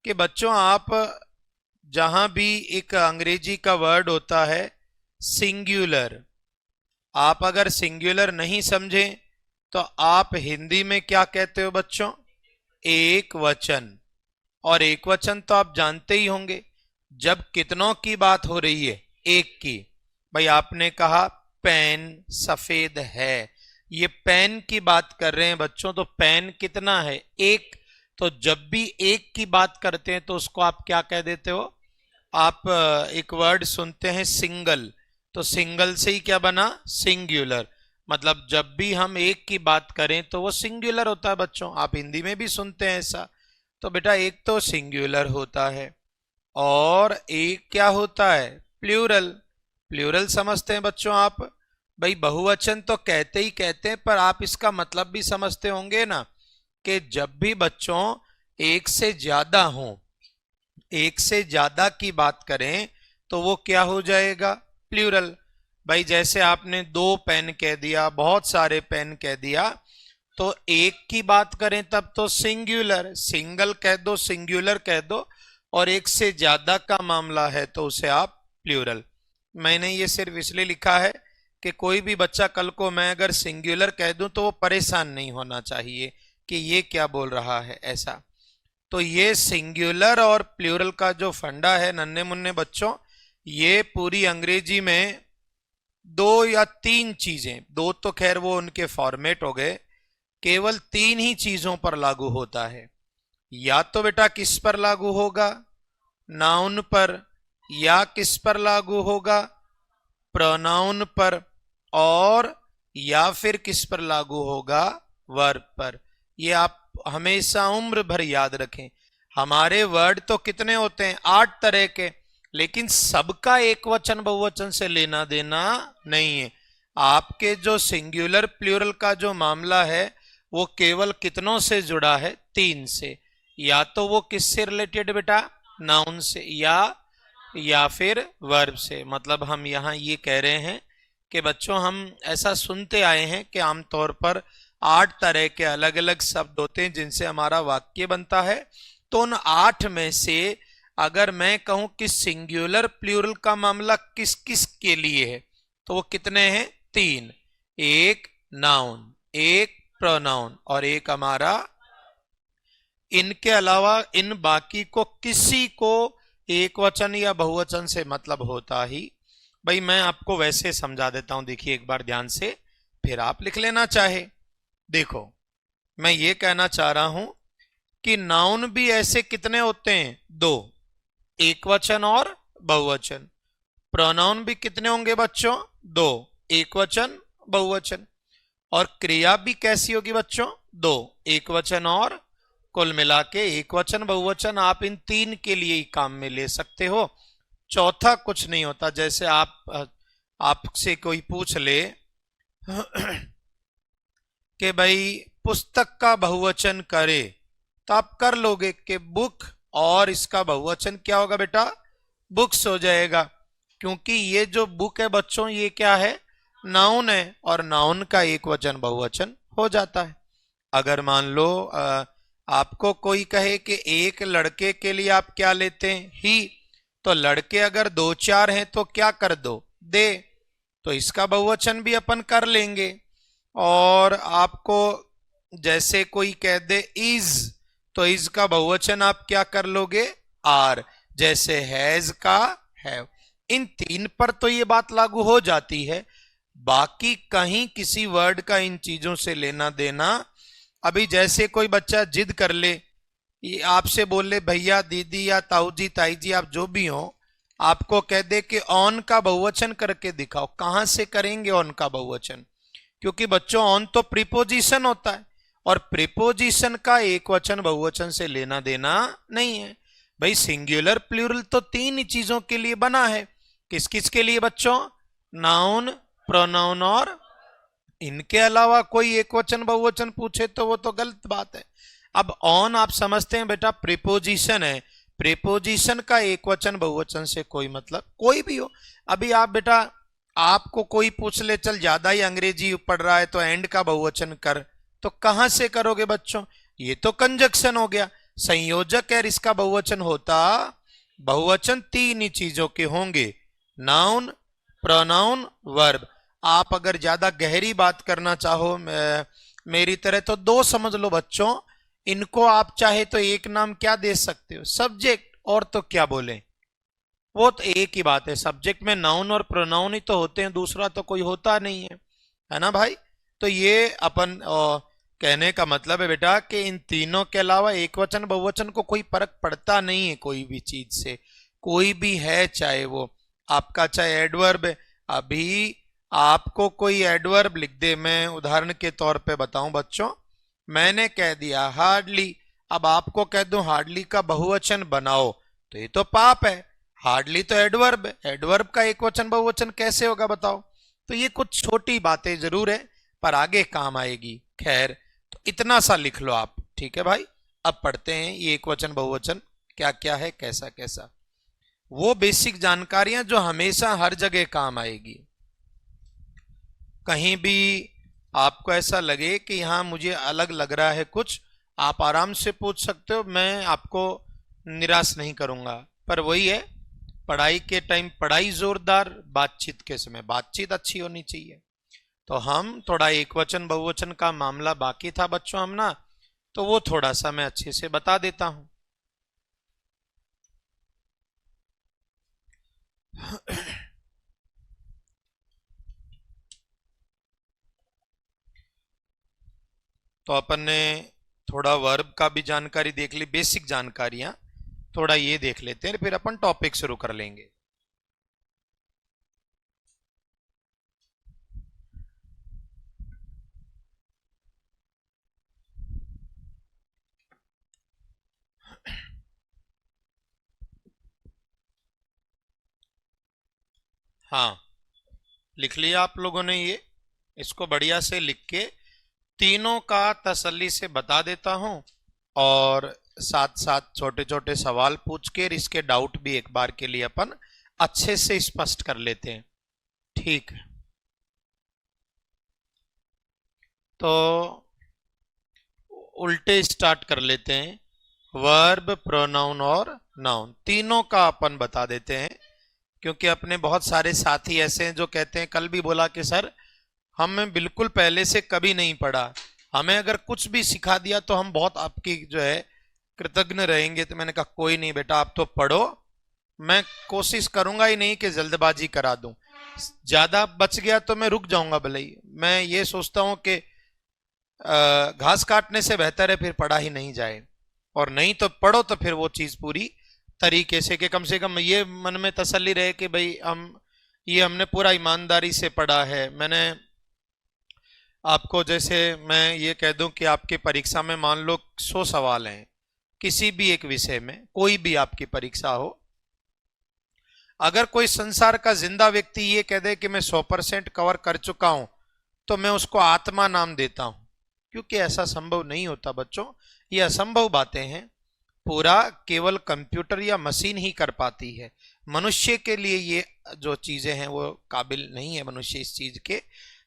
कि बच्चों आप जहां भी एक अंग्रेजी का वर्ड होता है सिंगुलर, आप अगर सिंगुलर नहीं समझे तो आप हिंदी में क्या कहते हो बच्चों? एक वचन। और एक वचन तो आप जानते ही होंगे, जब कितनों की बात हो रही है, एक की। भाई आपने कहा पेन सफेद है, ये पेन की बात कर रहे हैं बच्चों, तो पेन कितना है? एक। तो जब भी एक की बात करते हैं तो उसको आप क्या कह देते हो? आप एक वर्ड सुनते हैं सिंगल, तो सिंगल से ही क्या बना? सिंगुलर। मतलब जब भी हम एक की बात करें तो वो सिंगुलर होता है बच्चों, आप हिंदी में भी सुनते हैं ऐसा। तो बेटा एक तो सिंगुलर होता है और एक क्या होता है? प्लूरल। प्लूरल समझते हैं बच्चों आप? भाई बहुवचन तो कहते ही कहते हैं, पर आप इसका मतलब भी समझते होंगे ना, कि जब भी बच्चों एक से ज्यादा हो, एक से ज्यादा की बात करें तो वो क्या हो जाएगा? प्लूरल। भाई जैसे आपने दो पेन कह दिया, बहुत सारे पेन कह दिया, तो एक की बात करें तब तो सिंगुलर, सिंगल कह दो, सिंगुलर कह दो, और एक से ज्यादा का मामला है तो उसे आप प्लूरल। मैंने ये सिर्फ इसलिए लिखा है कि कोई भी बच्चा कल को मैं अगर सिंगुलर कह दूं तो वो परेशान नहीं होना चाहिए कि ये क्या बोल रहा है ऐसा। तो ये सिंगुलर और प्लूरल का जो फंडा है नन्हे मुन्ने बच्चों, ये पूरी अंग्रेजी में दो या तीन चीजें, दो तो खैर वो उनके फॉर्मेट हो गए, केवल तीन ही चीजों पर लागू होता है। या तो बेटा किस पर लागू होगा? नाउन पर। या किस पर लागू होगा? प्रोनाउन पर। और या फिर किस पर लागू होगा? वर्ब पर। ये आप हमेशा उम्र भर याद रखें। हमारे वर्ड तो कितने होते हैं? 8 तरह के, लेकिन सबका एक वचन बहुवचन से लेना देना नहीं है। आपके जो सिंगुलर प्लूरल का जो मामला है वो केवल कितनों से जुड़ा है? 3 से। या तो वो किससे रिलेटेड बेटा? नाउन से, या फिर वर्ब से। मतलब हम यहां ये कह रहे हैं कि बच्चों हम ऐसा सुनते आए हैं कि आमतौर पर 8 तरह के अलग अलग शब्द होते हैं जिनसे हमारा वाक्य बनता है। तो उन 8 में से अगर मैं कहूं कि सिंगुलर प्लूरल का मामला किस किस के लिए है, तो वो कितने हैं? 3। एक नाउन, एक प्रोनाउन और एक हमारा। इनके अलावा इन बाकी को किसी को एक वचन या बहुवचन से मतलब होता ही। भाई मैं आपको वैसे समझा देता हूं, देखिए एक बार ध्यान से, फिर आप लिख लेना चाहे। देखो मैं ये कहना चाह रहा हूं कि नाउन भी ऐसे कितने होते हैं? 2, एक वचन और बहुवचन। प्रोनाउन भी कितने होंगे बच्चों? 2, एक वचन बहुवचन। और क्रिया भी कैसी होगी बच्चों? 2, एक वचन और। कुल मिला के एक वचन बहुवचन आप इन 3 के लिए ही काम में ले सकते हो, चौथा कुछ नहीं होता। जैसे आपसे कोई पूछ ले कि भाई पुस्तक का बहुवचन करे, तो आप कर लोगे कि बुक, और इसका बहुवचन क्या होगा बेटा? बुक्स हो जाएगा। क्योंकि ये जो बुक है बच्चों ये क्या है? नाउन है, और नाउन का एक वचन बहुवचन हो जाता है। अगर मान लो आपको कोई कहे कि एक लड़के के लिए आप क्या लेते हैं? ही। तो लड़के अगर 2-4 हैं तो क्या कर दो? दे। तो इसका बहुवचन भी अपन कर लेंगे। और आपको जैसे कोई कह दे इज, तो इज का बहुवचन आप क्या कर लोगे? आर। जैसे हैज का हैव। इन 3 पर तो ये बात लागू हो जाती है, बाकी कहीं किसी वर्ड का इन चीजों से लेना देना। अभी जैसे कोई बच्चा जिद कर ले, ये आपसे बोल ले भैया दीदी या ताऊ जी ताई जी आप जो भी हो, आपको कह दे कि ऑन का बहुवचन करके दिखाओ, कहां से करेंगे ऑन का बहुवचन? क्योंकि बच्चों ऑन तो प्रीपोजिशन होता है, और प्रीपोजिशन का एक वचन बहुवचन से लेना देना नहीं है। भाई सिंगुलर प्लूरल तो 3 ही चीजों के लिए बना है। किस किस के लिए बच्चों? नाउन, प्रोनाउन और। इनके अलावा कोई एक वचन बहुवचन पूछे तो वो तो गलत बात है। अब ऑन आप समझते हैं बेटा प्रीपोजिशन है, प्रीपोजिशन का एक वचन बहुवचन से कोई मतलब, कोई भी हो। अभी आप बेटा, आपको कोई पूछ ले चल ज्यादा ही अंग्रेजी पढ़ रहा है तो एंड का बहुवचन कर, तो कहां से करोगे बच्चों? ये तो कंजक्शन हो गया। संयोजक है, इसका बहुवचन होता, बहुवचन तीन ही चीजों के होंगे, नाउन, प्रोनाउन, वर्ब। आप अगर ज्यादा गहरी बात करना चाहो मेरी तरह, तो दो समझ लो बच्चों, इनको आप चाहे तो एक नाम क्या दे सकते हो, सब्जेक्ट, और तो क्या बोले, वो तो एक ही बात है। सब्जेक्ट में नाउन और प्रोनाउन ही तो होते हैं, दूसरा तो कोई होता नहीं है ना भाई। तो ये अपन कहने का मतलब है बेटा कि इन तीनों के अलावा एक वचन बहुवचन को कोई फर्क पड़ता नहीं है कोई भी चीज से, कोई भी है, चाहे वो आपका चाहे एडवर्ब है। अभी आपको कोई एडवर्ब लिख दे, मैं उदाहरण के तौर पे बताऊं बच्चों, मैंने कह दिया हार्डली, अब आपको कह दूं हार्डली का बहुवचन बनाओ, तो ये तो पाप है। हार्डली तो एडवर्ब है, एडवर्ब का एक वचन बहुवचन कैसे होगा बताओ। तो ये कुछ छोटी बातें जरूर है, पर आगे काम आएगी। खैर, तो इतना सा लिख लो आप, ठीक है भाई। अब पढ़ते हैं ये एक वचन बहुवचन क्या क्या है, कैसा कैसा, वो बेसिक जानकारियां जो हमेशा हर जगह काम आएगी। कहीं भी आपको ऐसा लगे कि यहां मुझे अलग लग रहा है कुछ, आप आराम से पूछ सकते हो, मैं आपको निराश नहीं करूंगा। पर वही है, पढ़ाई के टाइम पढ़ाई जोरदार, बातचीत के समय बातचीत अच्छी होनी चाहिए। तो हम थोड़ा एक वचन बहुवचन का मामला बाकी था बच्चों हम ना, तो वो थोड़ा सा मैं अच्छे से बता देता हूं। तो अपन ने थोड़ा वर्ब का भी जानकारी देख ली, बेसिक जानकारियां थोड़ा ये देख लेते हैं, फिर अपन टॉपिक शुरू कर लेंगे। हाँ, लिख लिया आप लोगों ने ये, इसको बढ़िया से लिख के तीनों का तसल्ली से बता देता हूं, और साथ साथ छोटे छोटे सवाल पूछ के इसके डाउट भी एक बार के लिए अपन अच्छे से स्पष्ट कर लेते हैं, ठीक है। तो उल्टे स्टार्ट कर लेते हैं, वर्ब, प्रोनाउन और नाउन तीनों का अपन बता देते हैं, क्योंकि अपने बहुत सारे साथी ऐसे हैं जो कहते हैं, कल भी बोला कि सर हमें बिल्कुल पहले से कभी नहीं पढ़ा, हमें अगर कुछ भी सिखा दिया तो हम बहुत आपकी जो है कृतज्ञ रहेंगे। तो मैंने कहा कोई नहीं बेटा, आप तो पढ़ो, मैं कोशिश करूंगा ही नहीं कि जल्दबाजी करा दूं, ज्यादा बच गया तो मैं रुक जाऊंगा भले ही। मैं ये सोचता हूं कि घास काटने से बेहतर है फिर पढ़ा ही नहीं जाए, और नहीं तो पढ़ो तो फिर वो चीज पूरी तरीके से, कि कम से कम ये मन में तसल्ली रहे कि भाई हमने पूरा ईमानदारी से पढ़ा है। मैंने आपको जैसे मैं ये कह दूं कि आपकी परीक्षा में मान लो 100 सवाल हैं किसी भी एक विषय में, कोई भी आपकी परीक्षा हो, अगर कोई संसार का जिंदा व्यक्ति ये कह दे कि मैं 100% कवर कर चुका हूं, तो मैं उसको आत्मा नाम देता हूं, क्योंकि ऐसा संभव नहीं होता बच्चों, ये असंभव बातें हैं, पूरा केवल कंप्यूटर या मशीन ही कर पाती है। मनुष्य के लिए ये जो चीजें हैं वो काबिल नहीं है मनुष्य इस चीज के।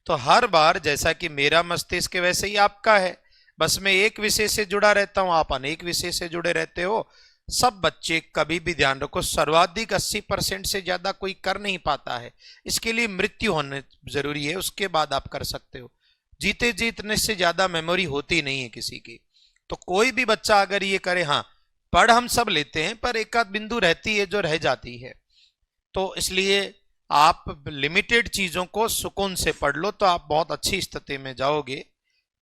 तो हर बार जैसा कि मेरा मस्तिष्क वैसे ही आपका है, बस मैं एक विषय से जुड़ा रहता हूं, आप अनेक विषय से जुड़े रहते हो। सब बच्चे कभी भी ध्यान रखो, सर्वाधिक 80% से ज्यादा कोई कर नहीं पाता है, इसके लिए मृत्यु होने जरूरी है, उसके बाद आप कर सकते हो। जीते जीतने से ज्यादा मेमोरी होती नहीं है किसी की। तो कोई भी बच्चा अगर ये करे, हाँ पढ़ हम सब लेते हैं, पर एक आध बिंदु रहती है जो रह जाती है, तो इसलिए आप लिमिटेड चीजों को सुकून से पढ़ लो तो आप बहुत अच्छी स्थिति में जाओगे,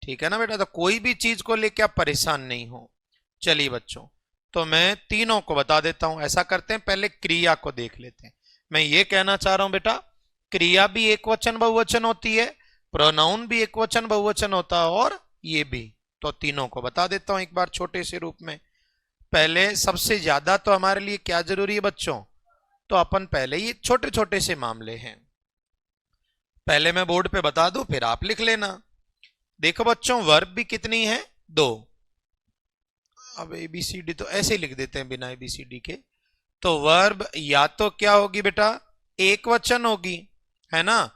ठीक है ना बेटा। तो कोई भी चीज को लेकर आप परेशान नहीं हो। चलिए बच्चों, तो मैं तीनों को बता देता हूं। ऐसा करते हैं, पहले क्रिया को देख लेते हैं। मैं ये कहना चाह रहा हूं बेटा, क्रिया भी एक वचन बहुवचन होती है, प्रोनाउन भी एक वचन बहुवचन होता है, और ये भी। तो तीनों को बता देता हूं एक बार छोटे से रूप में। पहले सबसे ज्यादा तो हमारे लिए क्या जरूरी है बच्चों, तो अपन पहले ये छोटे छोटे से मामले हैं, पहले मैं बोर्ड पे बता दूं फिर आप लिख लेना। देखो बच्चों, वर्ब भी कितनी है, दो। अब एबीसीडी तो ऐसे ही लिख देते हैं बिना एबीसीडी के। तो वर्ब या तो क्या होगी बेटा, एक वचन होगी, है ना,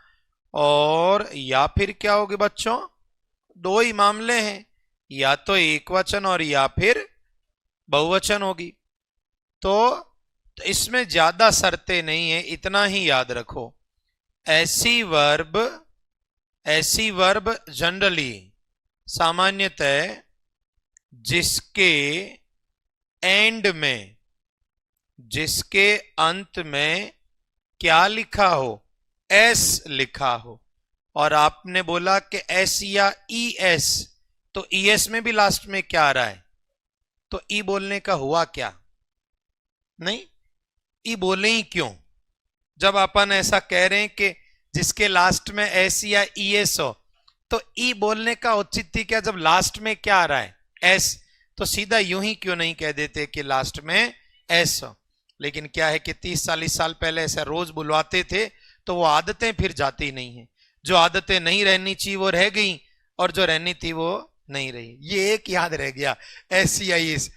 और या फिर क्या होगी बच्चों, दो ही मामले हैं, या तो एक वचन और या फिर बहुवचन होगी। तो इसमें ज्यादा शर्तें नहीं है, इतना ही याद रखो। ऐसी वर्ब जनरली, सामान्यतः, जिसके एंड में, जिसके अंत में क्या लिखा हो, एस लिखा हो। और आपने बोला कि एस या ई एस, तो ई एस में भी लास्ट में क्या आ रहा है, तो ई बोलने का हुआ क्या? नहीं, ई बोले ही क्यों जब अपन ऐसा कह रहे हैं कि जिसके लास्ट में एस या ई एस हो, तो ई बोलने का औचित्य क्या जब लास्ट में क्या आ रहा है, एस? तो सीधा यूं ही क्यों नहीं कह देते कि लास्ट में एस हो? लेकिन क्या है कि 30-40 साल पहले ऐसा रोज बुलवाते थे, तो वो आदतें फिर जाती नहीं है। जो आदतें नहीं रहनी चाहिए वो रह गई, और जो रहनी थी वो नहीं रही। ये एक याद रह गया, एस या ई एस।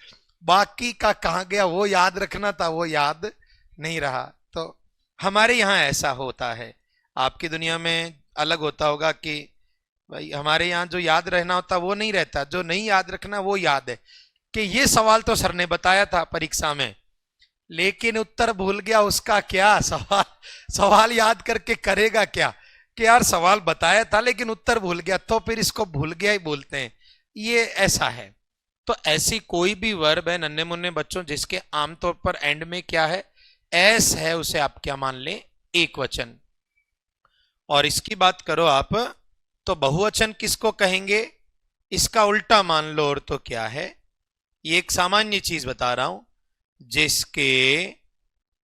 बाकी का कहां गया, वो याद रखना था, वो याद नहीं रहा। तो हमारे यहाँ ऐसा होता है, आपकी दुनिया में अलग होता होगा कि भाई हमारे यहाँ जो याद रहना होता वो नहीं रहता, जो नहीं याद रखना वो याद है। कि ये सवाल तो सर ने बताया था परीक्षा में, लेकिन उत्तर भूल गया, उसका क्या? सवाल याद करके करेगा क्या? कि यार सवाल बताया था लेकिन उत्तर भूल गया, तो फिर इसको भूल गया ही बोलते हैं। ये ऐसा है। तो ऐसी कोई भी वर्ब है नन्हे मुन्ने बच्चों जिसके आमतौर पर एंड में क्या है, एस है, उसे आप क्या मान लें, एक वचन। और इसकी बात करो आप, तो बहुवचन किसको कहेंगे? इसका उल्टा मान लो, और तो क्या है, ये एक सामान्य चीज बता रहा हूं, जिसके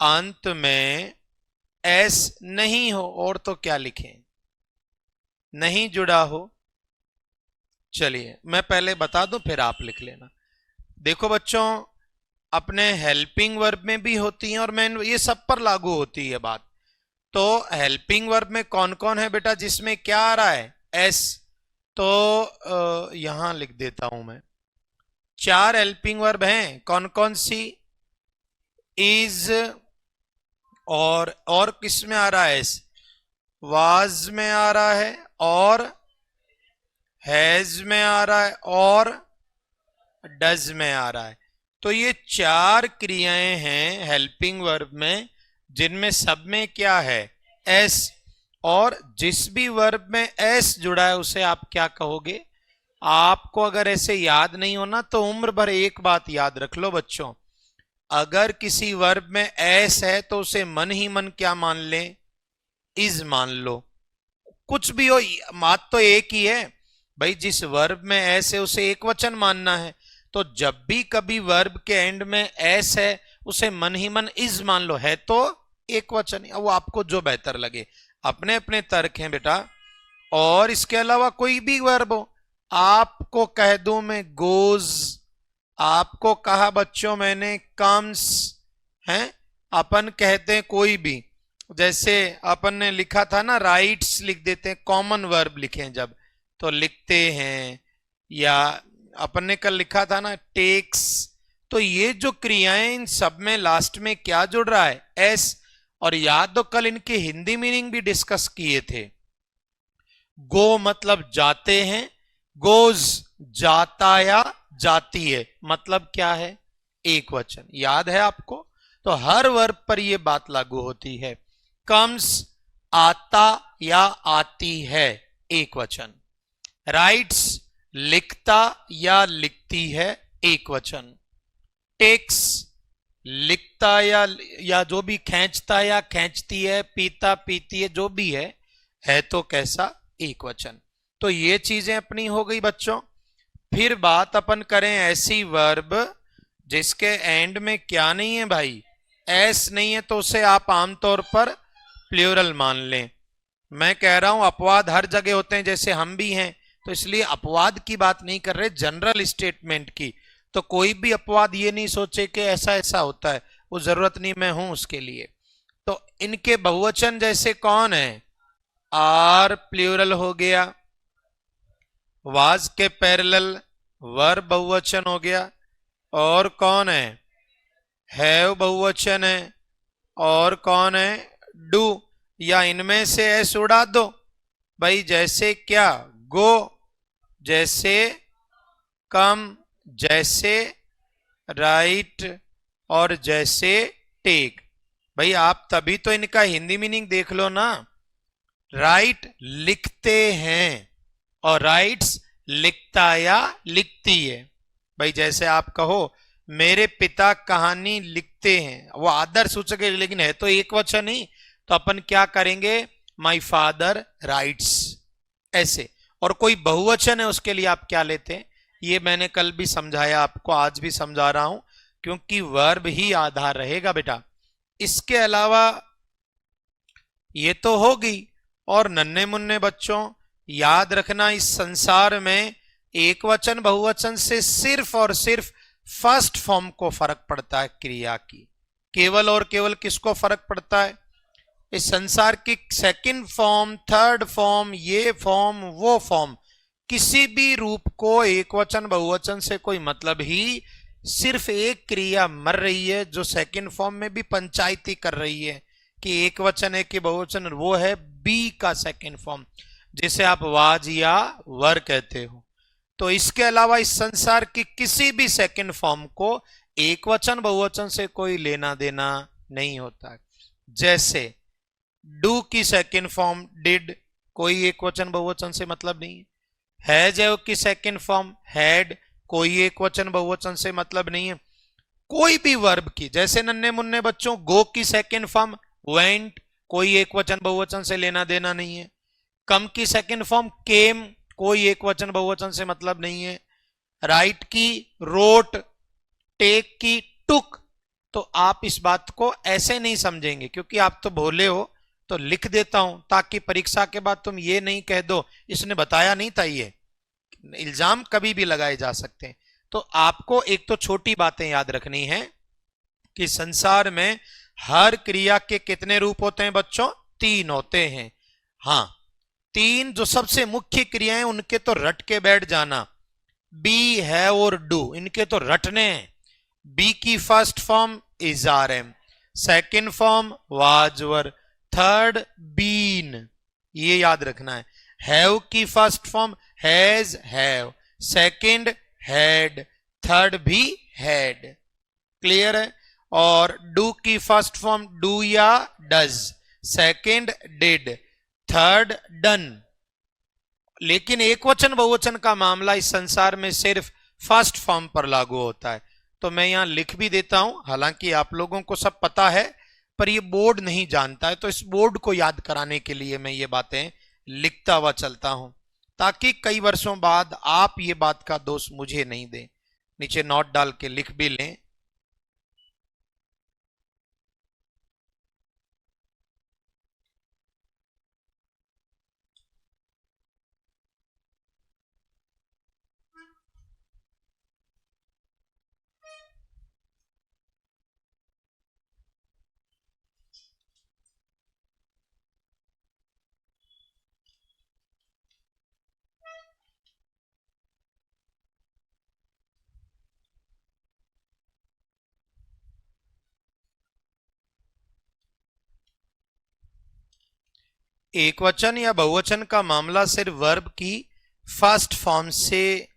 अंत में एस नहीं हो, और तो क्या लिखें, नहीं जुड़ा हो। चलिए मैं पहले बता दूं फिर आप लिख लेना। देखो बच्चों, अपने हेल्पिंग वर्ब में भी होती हैं और मेन, ये सब पर लागू होती है बात। तो हेल्पिंग वर्ब में कौन कौन है बेटा जिसमें क्या आ रहा है, एस? तो यहां लिख देता हूं मैं, 4 हेल्पिंग वर्ब हैं। कौन कौन सी? इज, और किस में आ रहा है एस? वाज में आ रहा है, और हैज में आ रहा है, और डज में आ रहा है। तो ये 4 क्रियाएं हैं हेल्पिंग वर्ब में, जिनमें सब में क्या है, एस। और जिस भी वर्ब में एस जुड़ा है उसे आप क्या कहोगे? आपको अगर ऐसे याद नहीं होना तो उम्र भर एक बात याद रख लो बच्चों, अगर किसी वर्ब में एस है तो उसे मन ही मन क्या मान ले, इज मान लो। कुछ भी हो, बात तो एक ही है भाई, जिस वर्ब में एस है उसे एक वचन मानना है। तो जब भी कभी वर्ब के एंड में एस है उसे मन ही मन इज मान लो, है तो एक वचन, वो आपको जो बेहतर लगे, अपने अपने तर्क हैं बेटा। और इसके अलावा कोई भी वर्ब हो, आपको कह दूं मैं गोज, आपको कहा बच्चों मैंने कम्स, हैं, अपन कहते हैं कोई भी, जैसे अपन ने लिखा था ना राइट्स लिख देते हैं, कॉमन वर्ब लिखें जब तो लिखते हैं, या अपन ने कल लिखा था ना टेक्स। तो ये जो क्रियाएं, इन सब में लास्ट में क्या जुड़ रहा है, एस। और याद तो कल इनके हिंदी मीनिंग भी डिस्कस किए थे। गो मतलब जाते हैं, गोज जाता या जाती है, मतलब क्या है, एक वचन। याद है आपको? तो हर वर्ब पर यह बात लागू होती है। कम्स आता या आती है, एक वचन। राइट्स लिखता या लिखती है, एक वचन। टेक्स लिखता या जो भी खींचता या खींचती है, पीता पीती है, जो भी है तो कैसा, एक वचन। तो ये चीजें अपनी हो गई बच्चों। फिर बात अपन करें ऐसी वर्ब जिसके एंड में क्या नहीं है भाई, एस नहीं है, तो उसे आप आमतौर पर प्लूरल मान लें। मैं कह रहा हूं अपवाद हर जगह होते हैं, जैसे हम भी हैं, तो इसलिए अपवाद की बात नहीं कर रहे, जनरल स्टेटमेंट की। तो कोई भी अपवाद ये नहीं सोचे कि ऐसा ऐसा होता है, वो जरूरत नहीं, मैं हूं उसके लिए। तो इनके बहुवचन जैसे कौन है, आर प्लूरल हो गया, वाज के पैरेलल वर्ब बहुवचन हो गया, और कौन हैव बहुवचन है, और कौन है, डू। या इनमें से एस उड़ा दो भाई, जैसे क्या, गो, जैसे कम, जैसे राइट और जैसे टेक। भाई आप तभी तो इनका हिंदी मीनिंग देख लो ना। राइट लिखते हैं और राइट्स लिखता या लिखती है। भाई जैसे आप कहो मेरे पिता कहानी लिखते हैं, वो आदर सूचक है लेकिन है तो एक वचन ही, तो अपन क्या करेंगे, माई फादर राइट्स ऐसे। और कोई बहुवचन है उसके लिए आप क्या लेते हैं, ये मैंने कल भी समझाया आपको, आज भी समझा रहा हूं, क्योंकि वर्ब ही आधार रहेगा बेटा। इसके अलावा ये तो होगी। और नन्हे मुन्ने बच्चों याद रखना, इस संसार में एक वचन बहुवचन से सिर्फ और सिर्फ फर्स्ट फॉर्म को फर्क पड़ता है क्रिया की। केवल और केवल किसको फर्क पड़ता है, इस संसार की सेकंड फॉर्म, थर्ड फॉर्म, ये फॉर्म, वो फॉर्म, किसी भी रूप को एक वचन बहुवचन से कोई मतलब ही, सिर्फ एक क्रिया मर रही है जो सेकंड फॉर्म में भी पंचायती कर रही है कि एक वचन है कि बहुवचन, वो है बी का सेकंड फॉर्म, जिसे आप वाज या वर कहते हो। तो इसके अलावा इस संसार की किसी भी सेकंड फॉर्म को एक वचन बहुवचन से कोई लेना देना नहीं होता। जैसे डू की सेकंड फॉर्म डिड, कोई एक वचन बहुवचन से मतलब नहीं है। हैज की सेकंड फॉर्म हैड, कोई एक वचन बहुवचन से मतलब नहीं है। कोई भी वर्ब की, जैसे नन्हे मुन्ने बच्चों गो की सेकंड फॉर्म वेंट, कोई एक वचन बहुवचन से लेना देना नहीं है। कम की सेकंड फॉर्म केम, कोई एक वचन बहुवचन से मतलब नहीं है। राइट की रोट, टेक की टुक। तो आप इस बात को ऐसे नहीं समझेंगे, क्योंकि आप तो भोले हो, तो लिख देता हूं ताकि परीक्षा के बाद तुम ये नहीं कह दो इसने बताया नहीं था। ये इल्जाम कभी भी लगाए जा सकते हैं। तो आपको एक तो छोटी बातें याद रखनी है कि संसार में हर क्रिया के कितने रूप होते हैं बच्चों, 3 होते हैं। हाँ, 3 जो सबसे मुख्य क्रियाएं उनके तो रट के बैठ जाना, बी है और डू, इनके तो रटने हैं। बी की first form is are am, second form was were, third been, ये याद रखना है। हैव की first form has have, second had, third भी हैड। क्लियर है। और डू की फर्स्ट फॉर्म डू या does, second did, third done. लेकिन एक वचन बहुवचन का मामला इस संसार में सिर्फ फर्स्ट फॉर्म पर लागू होता है। तो मैं यहां लिख भी देता हूं, हालांकि आप लोगों को सब पता है पर ये बोर्ड नहीं जानता है, तो इस बोर्ड को याद कराने के लिए मैं ये बातें लिखता हुआ चलता हूं, ताकि कई वर्षों बाद आप ये बात का दोष मुझे नहीं दें। नीचे नोट डाल के लिख भी लें। एक वचन या बहुवचन का मामला सिर्फ वर्ब की फर्स्ट फॉर्म से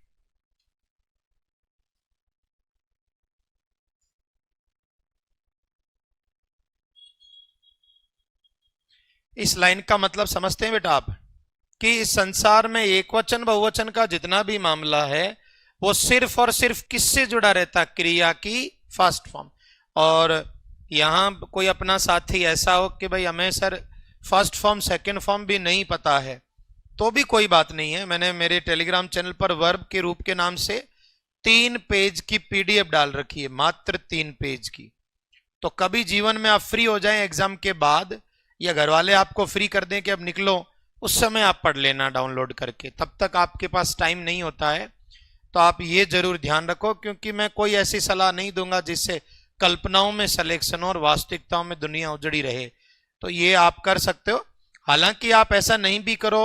इस लाइन का मतलब समझते हैं बेटा आप, कि इस संसार में एक वचन बहुवचन का जितना भी मामला है वो सिर्फ और सिर्फ किससे जुड़ा रहता है, क्रिया की फर्स्ट फॉर्म। और यहां कोई अपना साथी ऐसा हो कि भाई हमें sir first form second form भी नहीं पता है, तो भी कोई बात नहीं है। मैंने मेरे टेलीग्राम चैनल पर वर्ब के रूप के नाम से 3 पेज की पीडीएफ डाल रखी है, मात्र 3 पेज की। तो कभी जीवन में आप फ्री हो जाएं एग्जाम के बाद, या घर वाले आपको फ्री कर दें कि अब निकलो, उस समय आप पढ़ लेना डाउनलोड करके, तब तक आपके पास टाइम नहीं होता है। तो आप ये जरूर ध्यान रखो, क्योंकि मैं कोई ऐसी सलाह नहीं दूंगा जिससे कल्पनाओं में सिलेक्शन और वास्तविकताओं में दुनिया उजड़ी रहे। तो ये आप कर सकते हो। हालांकि आप ऐसा नहीं भी करो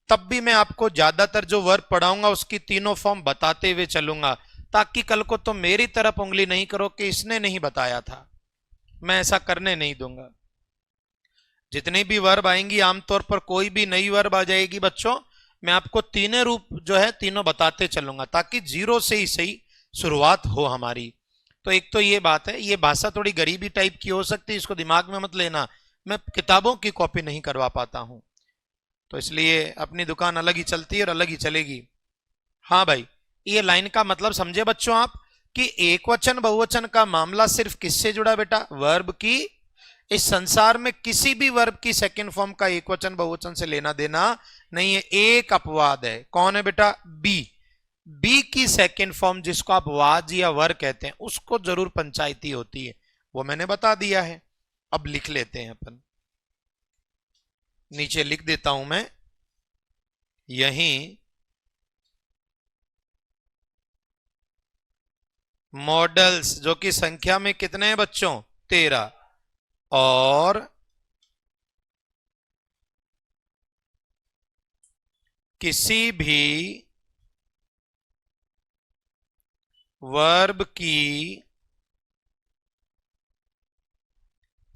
तब भी मैं आपको ज्यादातर जो वर्ब पढ़ाऊंगा उसकी तीनों फॉर्म बताते हुए चलूंगा, ताकि कल को तुम मेरी तरफ उंगली नहीं करो कि इसने नहीं बताया था। मैं ऐसा करने नहीं दूंगा। जितनी भी वर्ब आएंगी, आमतौर पर कोई भी नई वर्ब आ जाएगी बच्चों, मैं आपको तीनों रूप जो है तीनों बताते चलूंगा, ताकि जीरो से ही सही शुरुआत हो हमारी। तो एक तो ये बात है, ये भाषा थोड़ी गरीबी टाइप की हो सकती है, इसको दिमाग में मत लेना, मैं किताबों की कॉपी नहीं करवा पाता हूं, तो इसलिए अपनी दुकान अलग ही चलती है और अलग ही चलेगी। हाँ भाई, ये लाइन का मतलब समझे बच्चों आप, कि एक वचन बहुवचन का मामला सिर्फ किससे जुड़ा बेटा, वर्ब की। इस संसार में किसी भी वर्ब की सेकंड फॉर्म का एक वचन बहुवचन से लेना देना नहीं है। एक अपवाद है, कौन है बेटा, बी। बी की सेकंड फॉर्म जिसको आप वाज या वर कहते हैं, उसको जरूर पंचायती होती है, वो मैंने बता दिया है। अब लिख लेते हैं अपन, नीचे लिख देता हूं मैं, यहीं मॉडल्स, जो कि संख्या में कितने हैं बच्चों, 13, और किसी भी वर्ब की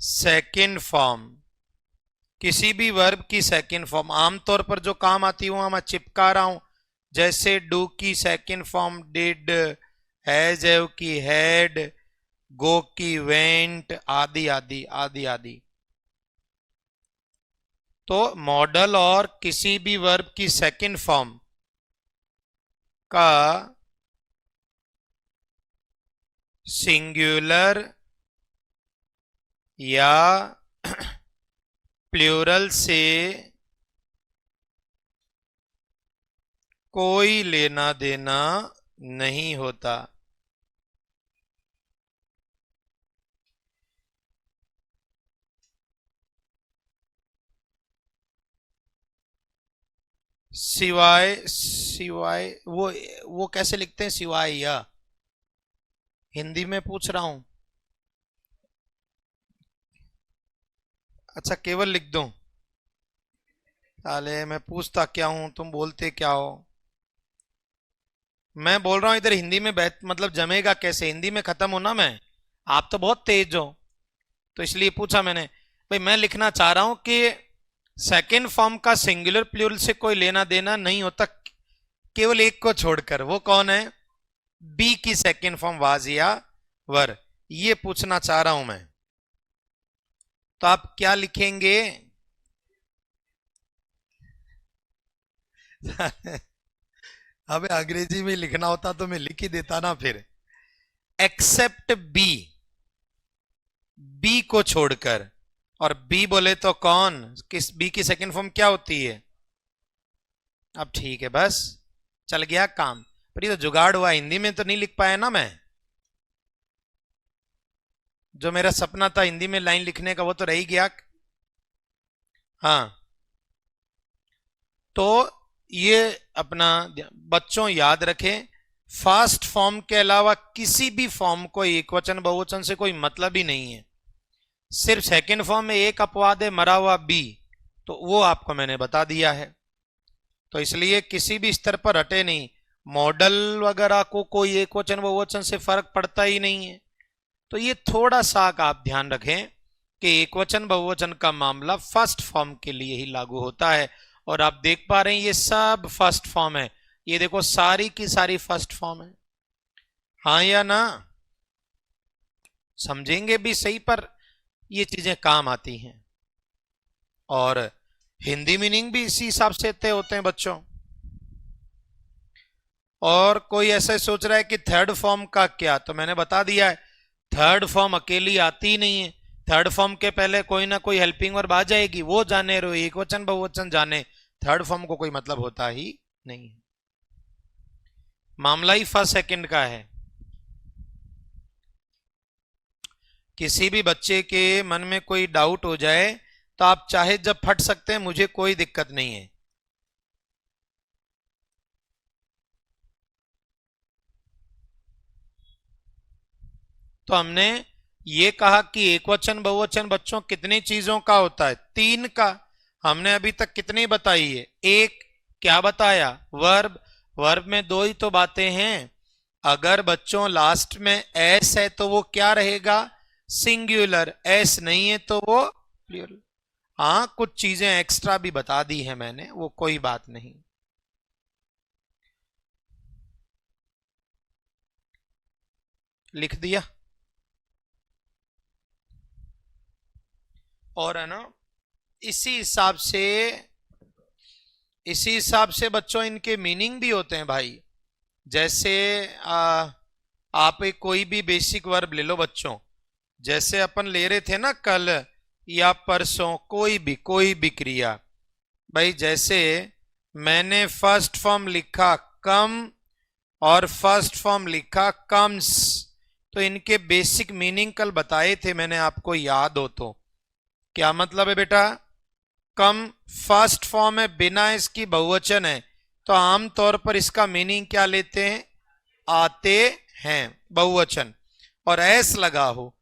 सेकंड फॉर्म, किसी भी वर्ब की सेकंड फॉर्म आमतौर पर जो काम आती है वो मैं चिपका रहा हूं, जैसे डू की second form did, has have की हैड, गो की वेंट, आदि आदि आदि आदि। तो मॉडल और किसी भी वर्ब की सेकंड फॉर्म का सिंगुलर या प्लूरल से कोई लेना देना नहीं होता। सिवाय सिवाय वो कैसे लिखते हैं, सिवाय या, हिंदी में पूछ रहा हूं। अच्छा केवल लिख दूं, साले मैं पूछता क्या हूं, तुम बोलते क्या हो। मैं बोल रहा हूं इधर हिंदी में मतलब जमेगा कैसे, हिंदी में खत्म होना मैं, आप तो बहुत तेज हो, तो इसलिए पूछा मैंने। भाई मैं लिखना चाह रहा हूं कि सेकेंड फॉर्म का सिंगुलर प्लूरल से कोई लेना देना नहीं होता, केवल एक को छोड़कर, वो कौन है, बी की सेकेंड फॉर्म वाज या वर, ये पूछना चाह रहा हूं मैं। तो आप क्या लिखेंगे अबे अंग्रेजी में लिखना होता तो मैं लिख ही देता ना फिर, एक्सेप्ट बी, बी को छोड़कर, और बी बोले तो कौन, किस बी की सेकंड फॉर्म क्या होती है। अब ठीक है, बस चल गया काम, पर ये तो जुगाड़ हुआ, हिंदी में तो नहीं लिख पाया ना मैं, जो मेरा सपना था हिंदी में लाइन लिखने का वो तो रह ही गया। हाँ, तो ये अपना बच्चों याद रखें, फास्ट फॉर्म के अलावा किसी भी फॉर्म को एक वचन बहुवचन से कोई मतलब ही नहीं है। सिर्फ सेकंड फॉर्म में एक अपवाद है, मरा हुआ बी, तो वो आपको मैंने बता दिया है। तो इसलिए किसी भी स्तर पर हटे नहीं, मॉडल वगैरह को कोई एक वचन बहुवचन से फर्क पड़ता ही नहीं है। तो ये थोड़ा सा आप ध्यान रखें कि एक वचन बहुवचन का मामला फर्स्ट फॉर्म के लिए ही लागू होता है। और आप देख पा रहे हैं ये सब फर्स्ट फॉर्म है, ये देखो सारी की सारी फर्स्ट फॉर्म है, हाँ या ना, समझेंगे भी सही, पर ये चीजें काम आती हैं, और हिंदी मीनिंग भी इसी हिसाब से तय होते हैं बच्चों। और कोई ऐसा सोच रहा है कि थर्ड फॉर्म का क्या, तो मैंने बता दिया है, थर्ड फॉर्म अकेली आती ही नहीं है, थर्ड फॉर्म के पहले कोई ना कोई हेल्पिंग वर्ब आ जाएगी, वो जाने रो एक वचन बहुवचन जाने, थर्ड फॉर्म को कोई मतलब होता ही नहीं, मामला ही फर्स्ट सेकंड का है। किसी भी बच्चे के मन में कोई डाउट हो जाए तो आप चाहे जब फट सकते हैं, मुझे कोई दिक्कत नहीं है। तो हमने ये कहा कि एक वचन बहुवचन बच्चों कितनी चीजों का होता है, 3 का। हमने अभी तक कितनी बताई है, एक, क्या बताया, वर्ब, वर्ब में 2 ही तो बातें हैं, अगर बच्चों लास्ट में एस है तो वो क्या रहेगा, सिंगुलर, एस नहीं है तो वो प्लूरल। हाँ कुछ चीजें एक्स्ट्रा भी बता दी है मैंने, वो कोई बात नहीं। लिख दिया। और है ना, इसी हिसाब से बच्चों इनके मीनिंग भी होते हैं भाई। जैसे आप एक कोई भी बेसिक वर्ब ले लो बच्चों, जैसे अपन ले रहे थे ना कल या परसों, कोई भी क्रिया भाई, जैसे मैंने फर्स्ट फॉर्म लिखा कम और फर्स्ट फॉर्म लिखा कम्स, तो इनके बेसिक मीनिंग कल बताए थे मैंने, आपको याद हो तो। क्या मतलब है बेटा? कम फर्स्ट फॉर्म है, बिना इसकी बहुवचन है, तो आमतौर पर इसका मीनिंग क्या लेते हैं? आते हैं, बहुवचन। और एस लगा हो,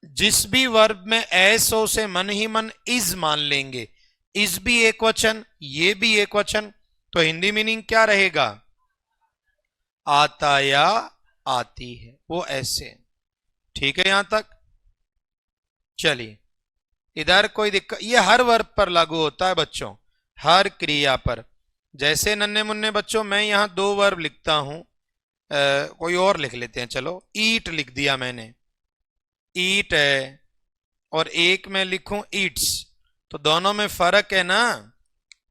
जिस भी वर्ब में एस हो से मन ही मन इज मान लेंगे। इज भी एक वचन, ये भी एक वचन, तो हिंदी मीनिंग क्या रहेगा? आता या आती है, वो ऐसे। ठीक है यहां तक? चलिए, इधर कोई दिक्कत? ये हर वर्ब पर लागू होता है बच्चों, हर क्रिया पर। जैसे नन्हे मुन्ने बच्चों, मैं यहां दो वर्ब लिखता हूं, कोई और लिख लेते हैं, चलो ईट लिख दिया मैंने, ईट है, और एक मैं लिखूं ईट्स, तो दोनों में फर्क है ना।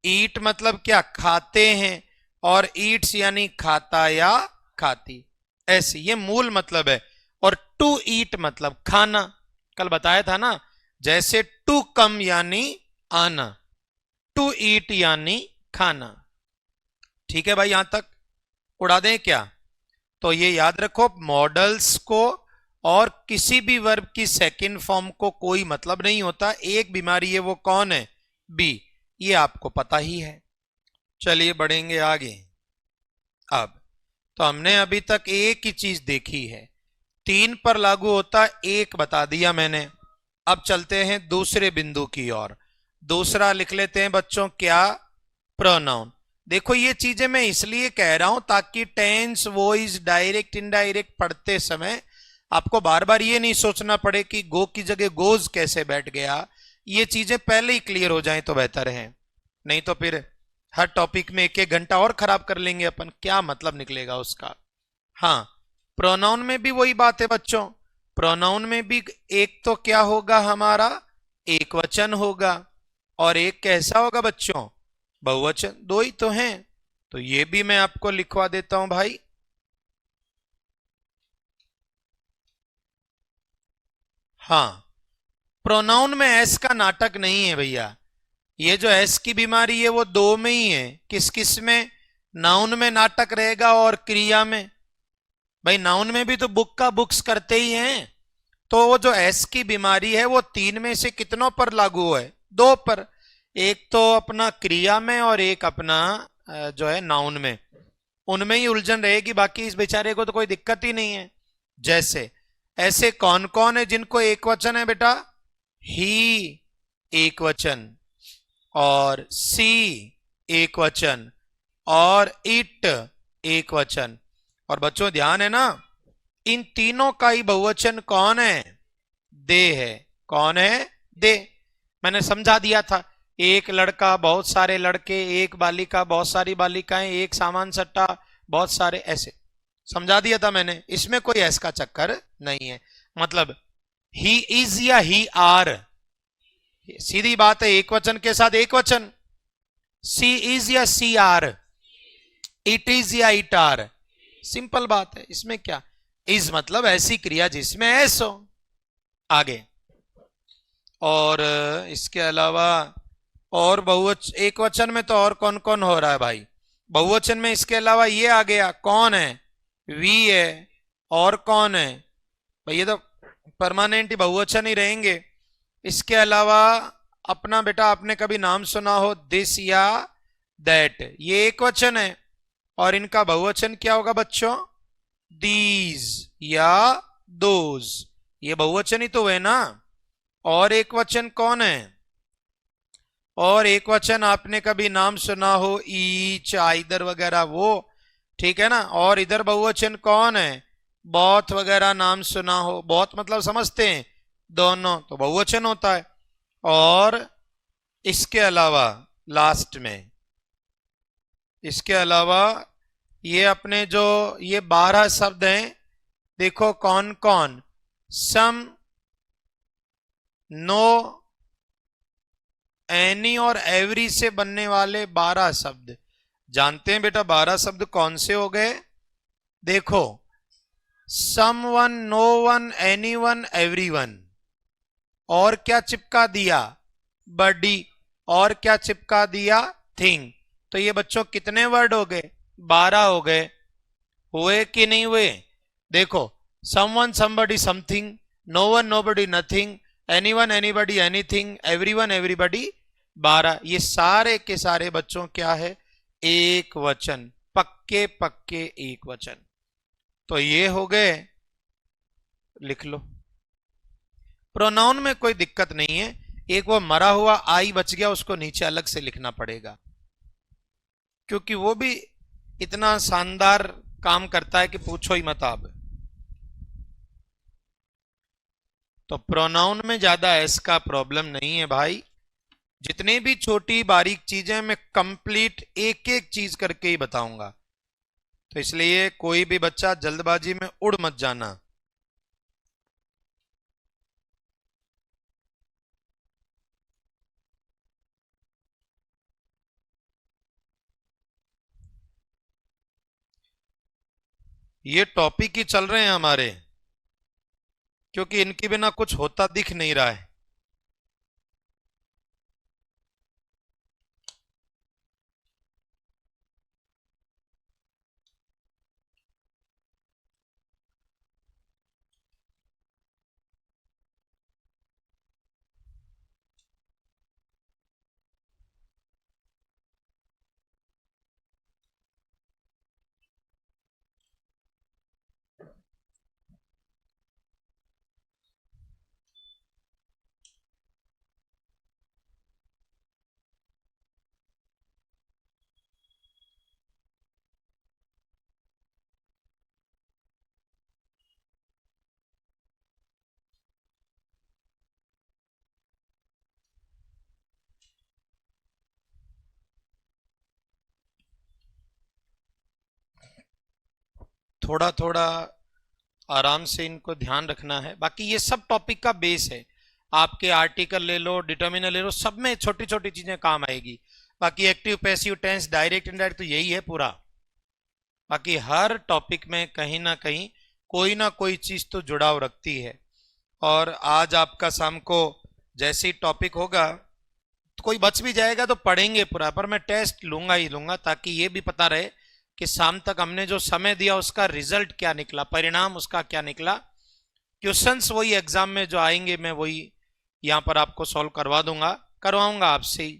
ईट मतलब क्या? खाते हैं, और ईट्स यानी खाता या खाती, ऐसे ये मूल मतलब है। और टू ईट मतलब खाना, कल बताया था ना। जैसे टू कम यानी आना, टू ईट यानी खाना। ठीक है भाई, यहां तक उड़ा दें क्या? तो ये याद रखो, मॉडल्स को और किसी भी वर्ब की सेकंड फॉर्म को कोई मतलब नहीं होता। एक बीमारी है, वो कौन है? बी, ये आपको पता ही है। चलिए बढ़ेंगे आगे। अब तो हमने अभी तक एक ही चीज देखी है, तीन पर लागू होता, एक बता दिया मैंने। अब चलते हैं दूसरे बिंदु की ओर। दूसरा लिख लेते हैं बच्चों, क्या? प्रोनाउन। देखो ये चीजें मैं इसलिए कह रहा हूं ताकि टेंस, वॉइस, डायरेक्ट, इनडायरेक्ट पढ़ते समय आपको बार बार ये नहीं सोचना पड़े कि गो की जगह गोज कैसे बैठ गया। ये चीजें पहले ही क्लियर हो जाएं तो बेहतर है, नहीं तो फिर हर टॉपिक में एक एक घंटा और खराब कर लेंगे अपन, क्या मतलब निकलेगा उसका। हाँ, प्रोनाउन में भी वही बात है बच्चों। प्रोनाउन में भी एक तो क्या होगा हमारा? एक वचन होगा, और एक कैसा होगा बच्चों? बहुवचन। दो ही तो हैं, तो ये भी मैं आपको लिखवा देता हूं भाई। हाँ, प्रोनाउन में एस का नाटक नहीं है भैया। ये जो एस की बीमारी है वो दो में ही है। किस किस में? नाउन में नाटक रहेगा और क्रिया में। भाई नाउन में भी तो बुक का बुक्स करते ही हैं, तो वो जो एस की बीमारी है वो तीन में से कितनों पर लागू है? दो पर। एक तो अपना क्रिया में, और एक अपना जो है नाउन में। उनमें ही उलझन रहेगी, बाकी इस बेचारे को तो कोई दिक्कत ही नहीं है। जैसे ऐसे कौन कौन है जिनको एक वचन है बेटा? ही एक वचन, और सी एक वचन, और इट एक वचन। और बच्चों ध्यान है ना, इन तीनों का ही बहुवचन कौन है? दे है। कौन है? दे। मैंने समझा दिया था, एक लड़का, बहुत सारे लड़के, एक बालिका, बहुत सारी बालिकाएं, एक सामान सट्टा, बहुत सारे, ऐसे समझा दिया था मैंने। इसमें कोई ऐसा का चक्कर नहीं है। मतलब ही इज या ही आर, सीधी बात है, एक वचन के साथ एक वचन। सी इज या सी आर, इट इज या इट आर, सिंपल बात है। इसमें क्या? इज मतलब ऐसी क्रिया जिसमें एस हो। आगे, और इसके अलावा और बहुवचन, एक वचन में तो और कौन कौन हो रहा है भाई? बहुवचन में इसके अलावा ये आ गया, कौन है? वी है। और कौन है भाई? ये तो परमानेंट ही बहुवचन ही रहेंगे। इसके अलावा अपना बेटा, आपने कभी नाम सुना हो दिस या दैट, ये एक वचन है, और इनका बहुवचन क्या होगा बच्चों? दीज या दोज, ये बहुवचन ही तो है ना। और एक वचन कौन है? और एक वचन आपने कभी नाम सुना हो ईच, आइदर वगैरह, वो ठीक है ना। और इधर बहुवचन कौन है? बहुत वगैरह नाम सुना हो, बहुत मतलब समझते हैं, दोनों, तो बहुवचन होता है। और इसके अलावा लास्ट में, इसके अलावा ये अपने जो ये 12 शब्द हैं, देखो कौन कौन? सम, नो, एनी और एवरी से बनने वाले 12 शब्द जानते हैं बेटा। 12 शब्द कौन से हो गए? देखो, someone, no one, anyone, everyone. और क्या चिपका दिया? बडी। और क्या चिपका दिया? थिंग। तो ये बच्चों कितने वर्ड हो गए? 12 हो गए। हुए कि नहीं हुए? देखो, someone, somebody, something, no one, nobody, nothing, anyone, anybody, anything, everyone, everybody. 12। ये सारे के सारे बच्चों क्या है? एक वचन, पक्के पक्के एक वचन। तो ये हो गए, लिख लो। प्रोनाउन में कोई दिक्कत नहीं है, एक वो मरा हुआ आई बच गया, उसको नीचे अलग से लिखना पड़ेगा, क्योंकि वो भी इतना शानदार काम करता है कि पूछो ही मत आप। तो प्रोनाउन में ज्यादा एस का प्रॉब्लम नहीं है भाई। जितनी भी छोटी बारीक चीजें मैं कंप्लीट एक एक चीज करके ही बताऊंगा, तो इसलिए कोई भी बच्चा जल्दबाजी में उड़ मत जाना। ये टॉपिक ही चल रहे हैं हमारे, क्योंकि इनके बिना कुछ होता दिख नहीं रहा है। थोड़ा थोड़ा आराम से इनको ध्यान रखना है। बाकी ये सब टॉपिक का बेस है। आपके आर्टिकल ले लो, डिटर्मिनर ले लो, सब में छोटी छोटी चीजें काम आएगी। बाकी active, passive tense, direct, indirect, तो यही है पूरा। बाकी हर टॉपिक में कहीं ना कोई चीज तो जुड़ाव रखती है। और आज आपका शाम को जैसे ही टॉपिक होगा, तो कोई बच भी जाएगा तो पढ़ेंगे पूरा, पर मैं टेस्ट लूंगा ही लूंगा, ताकि ये भी पता रहे कि शाम तक हमने जो समय दिया उसका रिजल्ट क्या निकला, परिणाम उसका क्या निकला। क्वेश्चंस वही एग्जाम में जो आएंगे मैं वही यहां पर आपको सॉल्व करवाऊंगा आपसे ही।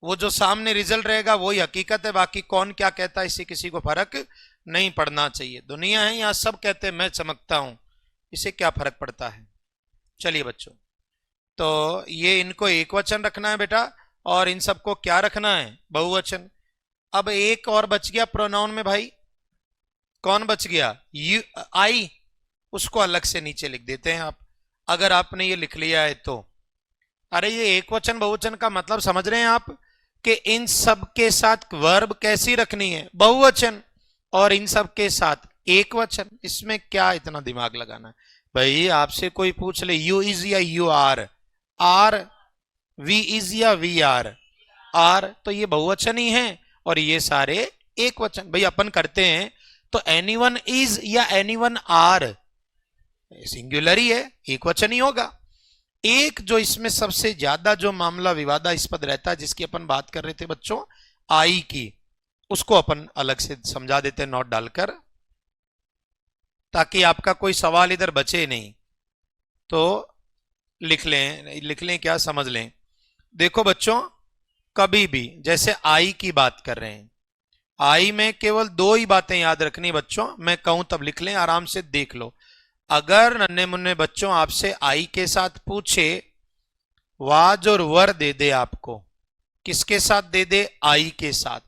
वो जो सामने रिजल्ट रहेगा वही हकीकत है, बाकी कौन क्या कहता है इससे किसी को फर्क नहीं पड़ना चाहिए। दुनिया है यहाँ, सब कहते हैं मैं चमकता हूं, इसे क्या फर्क पड़ता है। चलिए बच्चों, तो ये इनको एक वचन रखना है बेटा, और इन सबको क्या रखना है? बहुवचन। अब एक और बच गया प्रोनाउन में भाई, कौन बच गया? यू, आई। उसको अलग से नीचे लिख देते हैं आप, अगर आपने ये लिख लिया है तो। अरे ये एक वचन बहुवचन का मतलब समझ रहे हैं आप, कि इन सब के साथ वर्ब कैसी रखनी है? बहुवचन। और इन सब के साथ एक वचन। इसमें क्या इतना दिमाग लगाना है भाई? आपसे कोई पूछ ले यू इज या you are, are we is या वी आर, आर तो ये बहुवचन ही है, और ये सारे एक वचन। भाई अपन करते हैं तो एनीवन इज या एनीवन आर, सिंगुलर ही है, एक वचन ही होगा। एक जो इसमें सबसे ज्यादा जो मामला विवादास्पद रहता है, जिसकी अपन बात कर रहे थे बच्चों, आई की, उसको अपन अलग से समझा देते हैं नोट डालकर, ताकि आपका कोई सवाल इधर बचे नहीं। तो लिख लें क्या, समझ लें। देखो बच्चों, कभी भी जैसे आई की बात कर रहे हैं, आई में केवल दो ही बातें याद रखनी बच्चों, मैं कहूं तब लिख लें, आराम से देख लो। अगर नन्हे मुन्ने बच्चों आपसे आई के साथ पूछे, वाज और वर दे दे आपको, किसके साथ दे दे? आई के साथ।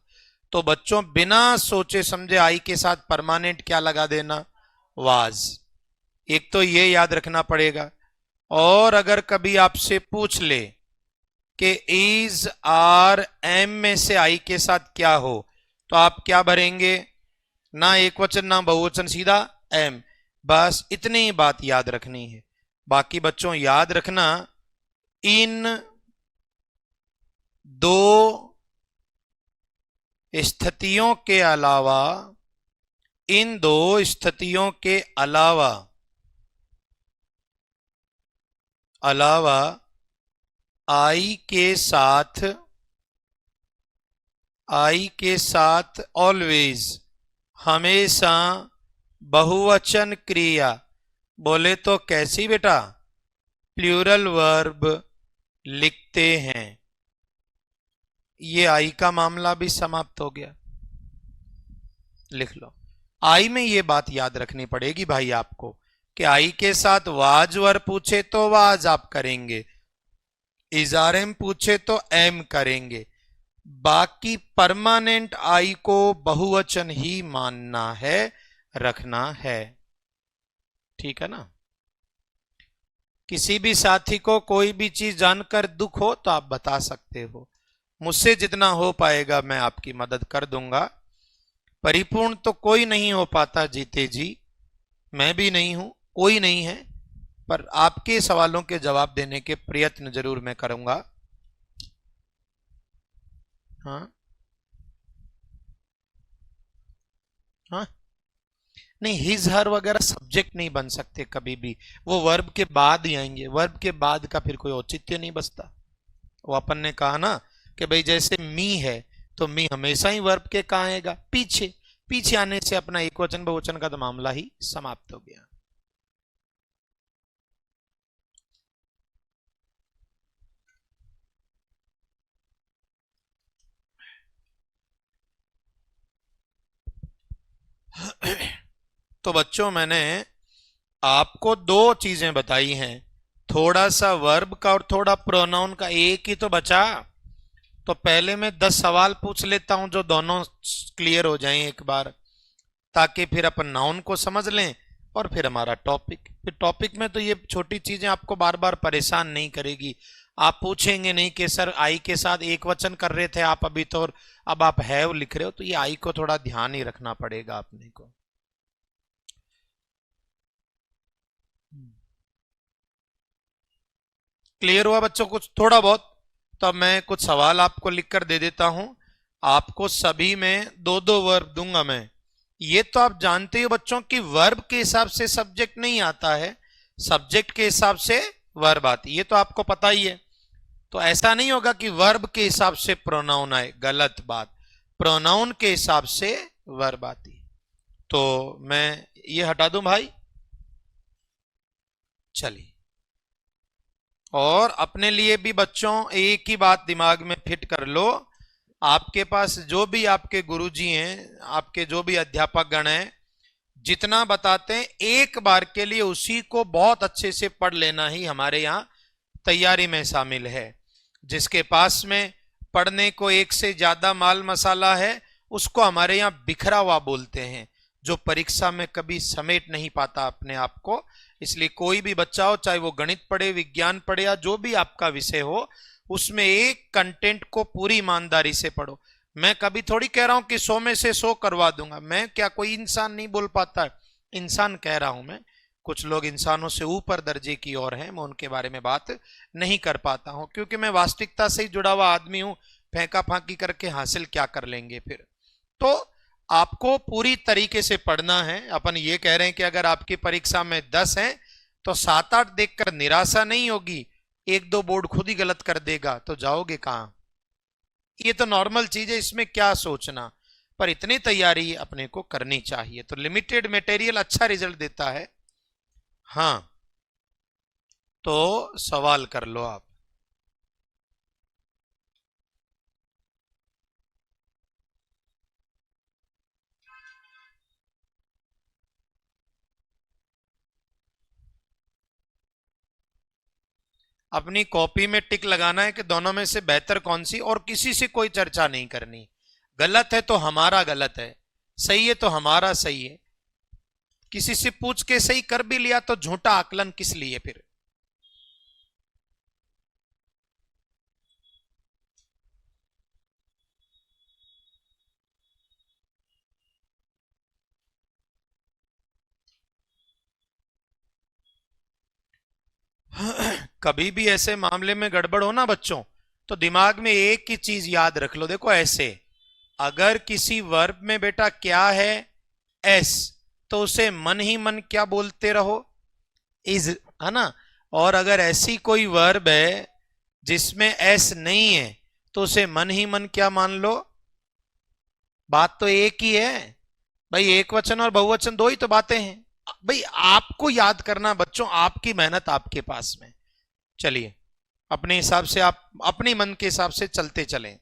तो बच्चों बिना सोचे समझे आई के साथ परमानेंट क्या लगा देना? वाज। एक तो ये याद रखना पड़ेगा। और अगर कभी आपसे पूछ ले कि इज, आर, एम में से आई के साथ क्या हो, तो आप क्या भरेंगे? ना एक वचन ना बहुवचन, सीधा एम। बस इतनी बात याद रखनी है। बाकी बच्चों याद रखना, इन, दो स्थितियों के अलावा, इन दो स्थितियों के अलावा अलावा आई के साथ ऑलवेज, हमेशा बहुवचन क्रिया। बोले तो कैसी बेटा? प्लूरल वर्ब लिखते हैं। ये आई का मामला भी समाप्त हो गया। लिख लो। आई में ये बात याद रखनी पड़ेगी भाई आपको कि आई के साथ वाज वर्ब पूछे तो वाज आप करेंगे, इजारेम पूछे तो एम करेंगे, बाकी परमानेंट आई को बहुवचन ही मानना है, रखना है। ठीक है ना? किसी भी साथी को कोई भी चीज जानकर दुख हो तो आप बता सकते हो। मुझसे जितना हो पाएगा मैं आपकी मदद कर दूंगा। परिपूर्ण तो कोई नहीं हो पाता जीते जी, मैं भी नहीं हूं, कोई नहीं है, पर आपके सवालों के जवाब देने के प्रयत्न जरूर मैं करूंगा। हाँ हाँ, नहीं, हिज हर वगैरह सब्जेक्ट नहीं बन सकते कभी भी, वो वर्ब के बाद ही आएंगे। वर्ब के बाद का फिर कोई औचित्य नहीं बचता। वो अपन ने कहा ना कि भाई जैसे मी है तो मी हमेशा ही वर्ब के कहाँ आएगा? पीछे। पीछे आने से अपना एक वचन बहुवचन का तो मामला ही समाप्त हो गया। तो बच्चों मैंने आपको दो चीजें बताई हैं, थोड़ा सा वर्ब का और थोड़ा प्रोनाउन का, एक ही तो बचा। तो पहले मैं 10 सवाल पूछ लेता हूं जो दोनों क्लियर हो जाएं एक बार, ताकि फिर अपन नाउन को समझ लें और फिर हमारा टॉपिक। फिर टॉपिक में तो ये छोटी चीजें आपको बार बार परेशान नहीं करेगी। आप पूछेंगे नहीं कि सर आई के साथ एक वचन कर रहे थे आप अभी तो, और अब आप हैव लिख रहे हो, तो ये आई को थोड़ा ध्यान ही रखना पड़ेगा अपने को। क्लियर हुआ बच्चों कुछ थोड़ा बहुत? तो अब मैं कुछ सवाल आपको लिखकर दे देता हूं। आपको सभी में दो दो वर्ब दूंगा मैं। ये तो आप जानते हो बच्चों कि वर्ब के हिसाब से सब्जेक्ट नहीं आता है, सब्जेक्ट के हिसाब से वर्ब आती है, ये तो आपको पता ही है। तो ऐसा नहीं होगा कि वर्ब के हिसाब से प्रोनाउन आए, गलत बात। प्रोनाउन के हिसाब से वर्ब आती। तो मैं ये हटा दूं भाई, चलिए। और अपने लिए भी बच्चों एक ही बात दिमाग में फिट कर लो, आपके पास जो भी आपके गुरुजी हैं, आपके जो भी अध्यापक गण हैं, जितना बताते हैं एक बार के लिए उसी को बहुत अच्छे से पढ़ लेना ही हमारे यहाँ तैयारी में शामिल है। जिसके पास में पढ़ने को एक से ज्यादा माल मसाला है उसको हमारे यहाँ बिखरा हुआ बोलते हैं, जो परीक्षा में कभी समेट नहीं पाता अपने आप को। इसलिए कोई भी बच्चा हो, चाहे वो गणित पढ़े, विज्ञान पढ़े, या जो भी आपका विषय हो, उसमें एक कंटेंट को पूरी ईमानदारी से पढ़ो। मैं कभी थोड़ी कह रहा हूं कि 100 में से 100 करवा दूंगा, मैं क्या कोई इंसान नहीं बोल पाता है? इंसान कह रहा हूं मैं, कुछ लोग इंसानों से ऊपर दर्जे की ओर हैं, मैं उनके बारे में बात नहीं कर पाता हूं, क्योंकि मैं वास्तविकता से ही जुड़ा हुआ आदमी हूं। फेंका फांकी करके हासिल क्या कर लेंगे फिर? तो आपको पूरी तरीके से पढ़ना है। अपन ये कह रहे हैं कि अगर आपकी परीक्षा में 10 हैं तो 7-8 देखकर निराशा नहीं होगी, एक दो बोर्ड खुद ही गलत कर देगा तो जाओगे कहां? ये तो नॉर्मल चीज है, इसमें क्या सोचना, पर इतनी तैयारी अपने को करनी चाहिए। तो लिमिटेड मटेरियल अच्छा रिजल्ट देता है। हाँ, तो सवाल कर लो आप। अपनी कॉपी में टिक लगाना है कि दोनों में से बेहतर कौन सी, और किसी से कोई चर्चा नहीं करनी। गलत है तो हमारा गलत है, सही है तो हमारा सही है। किसी से पूछ के सही कर भी लिया तो झूठा आकलन किस लिए फिर? कभी भी ऐसे मामले में गड़बड़ हो ना बच्चों, तो दिमाग में एक ही चीज याद रख लो, देखो ऐसे, अगर किसी वर्ब में बेटा क्या है, एस, तो उसे मन ही मन क्या बोलते रहो, इज, है ना। और अगर ऐसी कोई वर्ब है जिसमें एस नहीं है, तो उसे मन ही मन क्या मान लो, बात तो एक ही है भाई, एक वचन और बहुवचन दो ही तो बातें हैं भाई। आपको याद करना बच्चों, आपकी मेहनत आपके पास में। चलिए अपने हिसाब से, आप अपने मन के हिसाब से चलते चलें।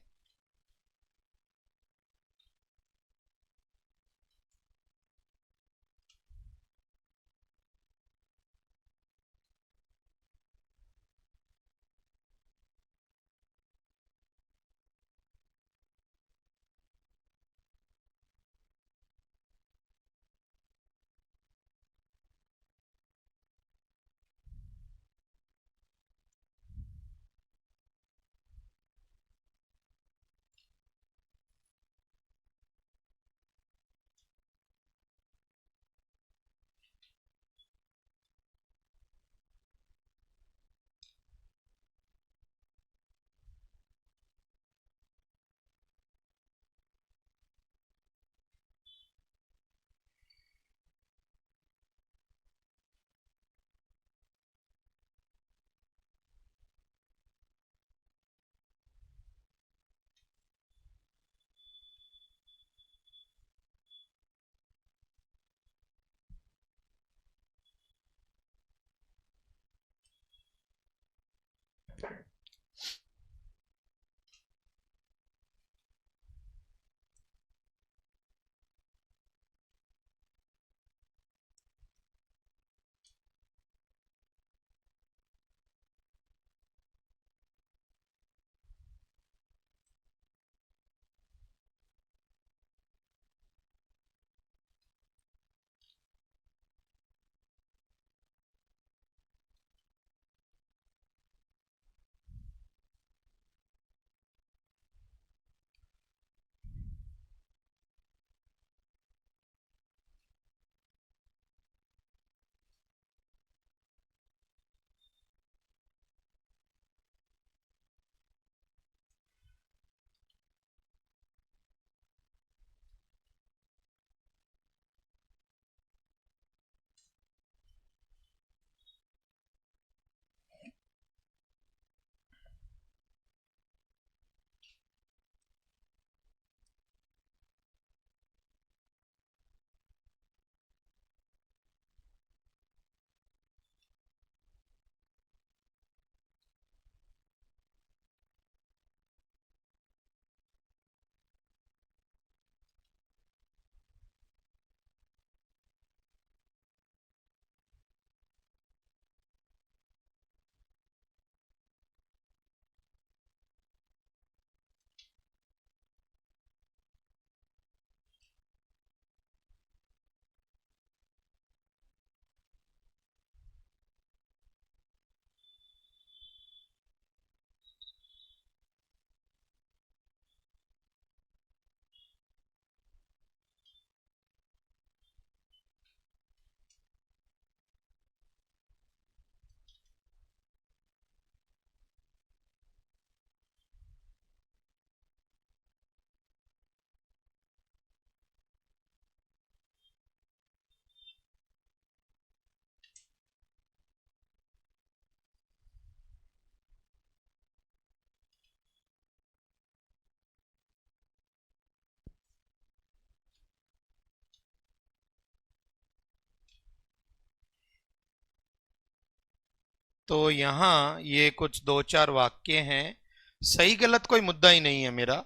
तो यहाँ ये कुछ दो चार वाक्य हैं, सही गलत कोई मुद्दा ही नहीं है मेरा।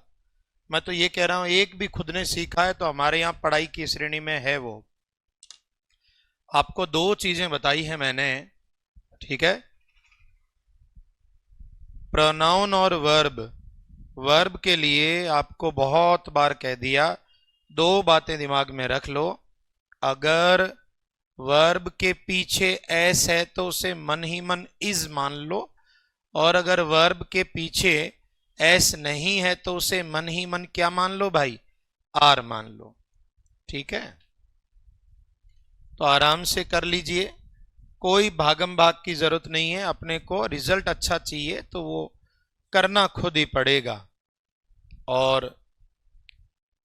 मैं तो ये कह रहा हूं, एक भी खुद ने सीखा है तो हमारे यहाँ पढ़ाई की श्रेणी में है वो। आपको दो चीजें बताई है मैंने, ठीक है, प्रोनाउन और वर्ब। वर्ब के लिए आपको बहुत बार कह दिया, दो बातें दिमाग में रख लो। अगर वर्ब के पीछे एस है तो उसे मन ही मन इज मान लो, और अगर वर्ब के पीछे एस नहीं है तो उसे मन ही मन क्या मान लो भाई, आर मान लो। ठीक है, तो आराम से कर लीजिए, कोई भागम भाग की जरूरत नहीं है। अपने को रिजल्ट अच्छा चाहिए तो वो करना खुद ही पड़ेगा। और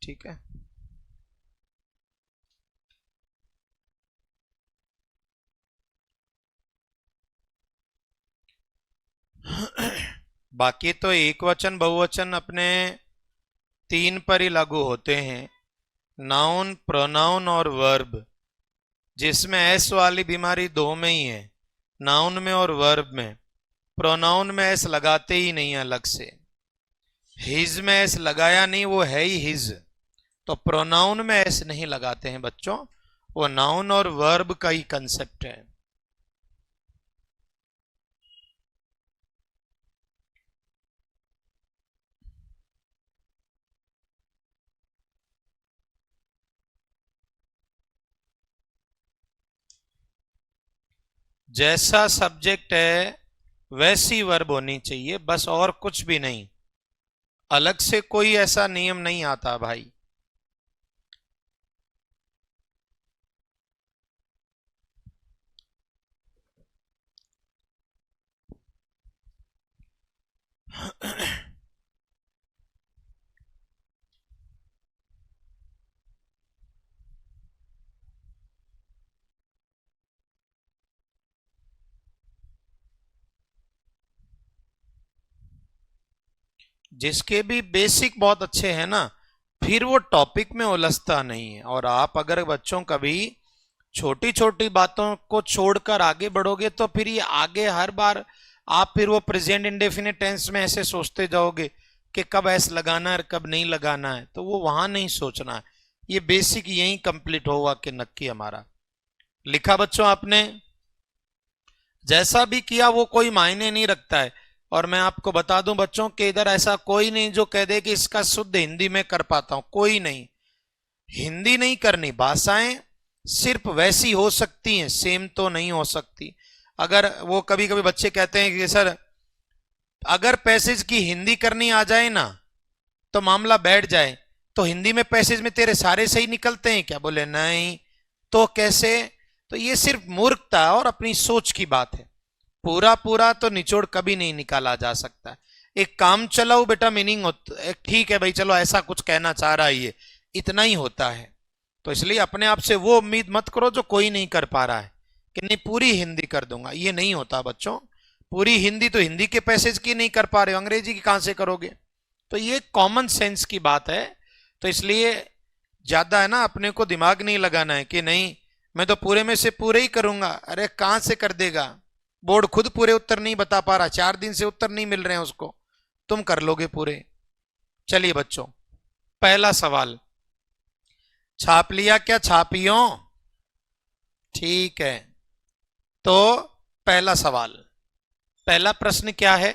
ठीक है, बाकी तो एक वचन बहुवचन अपने तीन पर ही लागू होते हैं, नाउन, प्रोनाउन और वर्ब। जिसमें एस वाली बीमारी दो में ही है, नाउन में और वर्ब में। प्रोनाउन में एस लगाते ही नहीं अलग से, हिज में एस लगाया नहीं, वो है ही हिज। तो प्रोनाउन में एस नहीं लगाते हैं बच्चों, वो नाउन और वर्ब का ही कंसेप्ट है। जैसा सब्जेक्ट है वैसी वर्ब होनी चाहिए, बस, और कुछ भी नहीं। अलग से कोई ऐसा नियम नहीं आता भाई। जिसके भी बेसिक बहुत अच्छे हैं ना, फिर वो टॉपिक में उलझता नहीं है। और आप अगर बच्चों कभी छोटी छोटी बातों को छोड़कर आगे बढ़ोगे तो फिर ये आगे हर बार आप फिर वो प्रेजेंट इंडेफिनिट टेंस में ऐसे सोचते जाओगे कि कब एस लगाना है और कब नहीं लगाना है, तो वो वहां नहीं सोचना है। ये बेसिक यही कंप्लीट होगा कि नक्की हमारा। लिखा बच्चों आपने? जैसा भी किया वो कोई मायने नहीं रखता है। और मैं आपको बता दूं बच्चों कि इधर ऐसा कोई नहीं जो कह दे कि इसका शुद्ध हिंदी में कर पाता हूं, कोई नहीं। हिंदी नहीं करनी, भाषाएं सिर्फ वैसी हो सकती हैं, सेम तो नहीं हो सकती। अगर वो कभी कभी बच्चे कहते हैं कि सर अगर पैसेज की हिंदी करनी आ जाए ना तो मामला बैठ जाए, तो हिंदी में पैसेज में तेरे सारे सही निकलते हैं क्या? बोले नहीं। तो कैसे? तो ये सिर्फ मूर्खता और अपनी सोच की बात है। पूरा पूरा तो निचोड़ कभी नहीं निकाला जा सकता। एक काम चलाओ बेटा मीनिंग होता, ठीक है भाई चलो ऐसा कुछ कहना चाह रहा है ये, इतना ही होता है। तो इसलिए अपने आप से वो उम्मीद मत करो जो कोई नहीं कर पा रहा है कि नहीं पूरी हिंदी कर दूंगा, ये नहीं होता बच्चों। पूरी हिंदी तो हिंदी के पैसेज की नहीं कर पा रहे हो, अंग्रेजी की कहां से करोगे? तो ये कॉमन सेंस की बात है। तो इसलिए ज्यादा है ना अपने को दिमाग नहीं लगाना है कि नहीं मैं तो पूरे में से पूरे ही करूंगा। अरे कहां से कर देगा? बोर्ड खुद पूरे उत्तर नहीं बता पा रहा, 4 दिन से उत्तर नहीं मिल रहे हैं उसको, तुम कर लोगे पूरे? चलिए बच्चों, पहला सवाल छाप लिया क्या? छापियो? ठीक है। तो पहला सवाल, पहला प्रश्न क्या है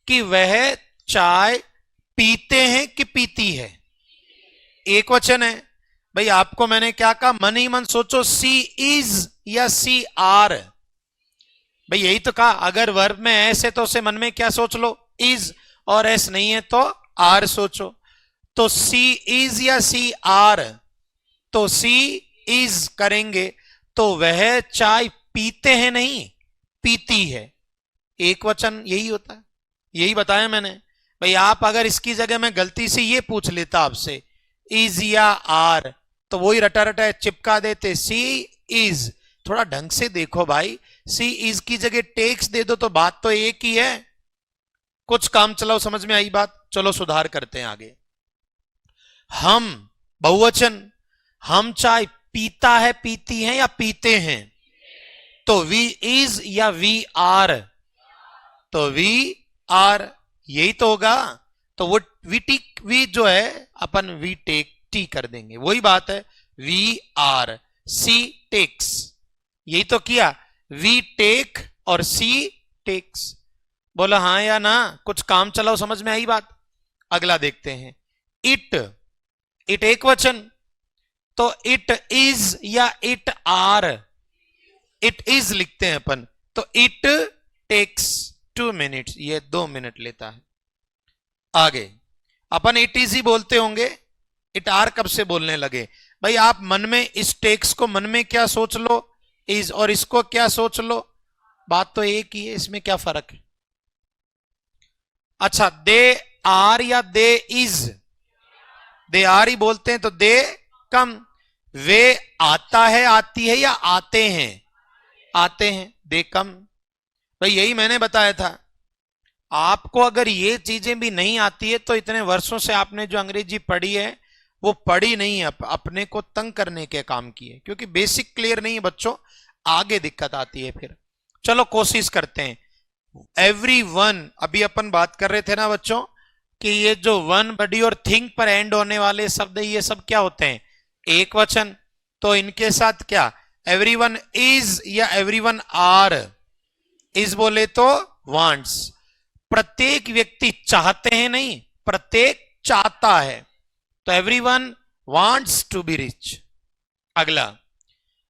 कि वह चाय पीते हैं कि पीती है? एक वचन है भाई। आपको मैंने क्या कहा? मन ही मन सोचो, सी इज या सी आर। भाई यही तो कहा, अगर वर्ब में एस है तो उसे मन में क्या सोच लो? इज। और एस नहीं है तो आर सोचो। तो सी इज या सी आर? तो सी इज करेंगे तो वह चाय पीते हैं नहीं पीती है। एक वचन यही होता है, यही बताया मैंने। भाई आप अगर इसकी जगह मैं गलती से ये पूछ लेता आपसे इज या आर, तो वही रटा रटा चिपका देते सी इज। थोड़ा ढंग से देखो भाई, सी इज की जगह टेक्स दे दो तो बात तो एक ही है। कुछ काम चलाओ, समझ में आई बात? चलो सुधार करते हैं आगे। हम बहुवचन, हम चाय पीता है पीती है या पीते हैं? तो वी इज या वी आर? तो वी आर, यही तो होगा। तो वो वी टी, वी जो है अपन वी टेक टी कर देंगे, वही बात है। वी आर, सी टेक्स, यही तो किया। वी टेक और सी टेक्स। बोला हाँ या ना? कुछ काम चलाओ, समझ में आई बात? अगला देखते हैं। इट, इट एक वचन, तो इट इज या इट आर? इट इज लिखते हैं अपन, तो इट टेक्स 2 मिनट्स, ये 2 मिनट लेता है। आगे अपन इट इज ही बोलते होंगे, इट आर कब से बोलने लगे? भाई आप मन में इस टेक्स को मन में क्या सोच लो इज, और इसको क्या सोच लो, बात तो एक ही है, इसमें क्या फर्क है? अच्छा, दे आर या दे इज? दे आर ही बोलते हैं तो दे कम। वे आता है, आती है या आते हैं? आते हैं, दे कम। भाई यही मैंने बताया था। आपको अगर ये चीजें भी नहीं आती है तो इतने वर्षों से आपने जो अंग्रेजी पढ़ी है वो पढ़ी नहीं है, अपने को तंग करने के काम की है, क्योंकि बेसिक क्लियर नहीं है बच्चों, आगे दिक्कत आती है फिर। चलो कोशिश करते हैं। एवरी वन, अभी अपन बात कर रहे थे ना बच्चों कि ये जो वन, बडी और थिंक पर एंड होने वाले शब्द ये सब क्या होते हैं? एक वचन। तो इनके साथ क्या एवरीवन इज या एवरीवन आर? इज बोले तो वांट्स। प्रत्येक व्यक्ति चाहते हैं नहीं, प्रत्येक चाहता है। तो everyone wants to be rich. अगला,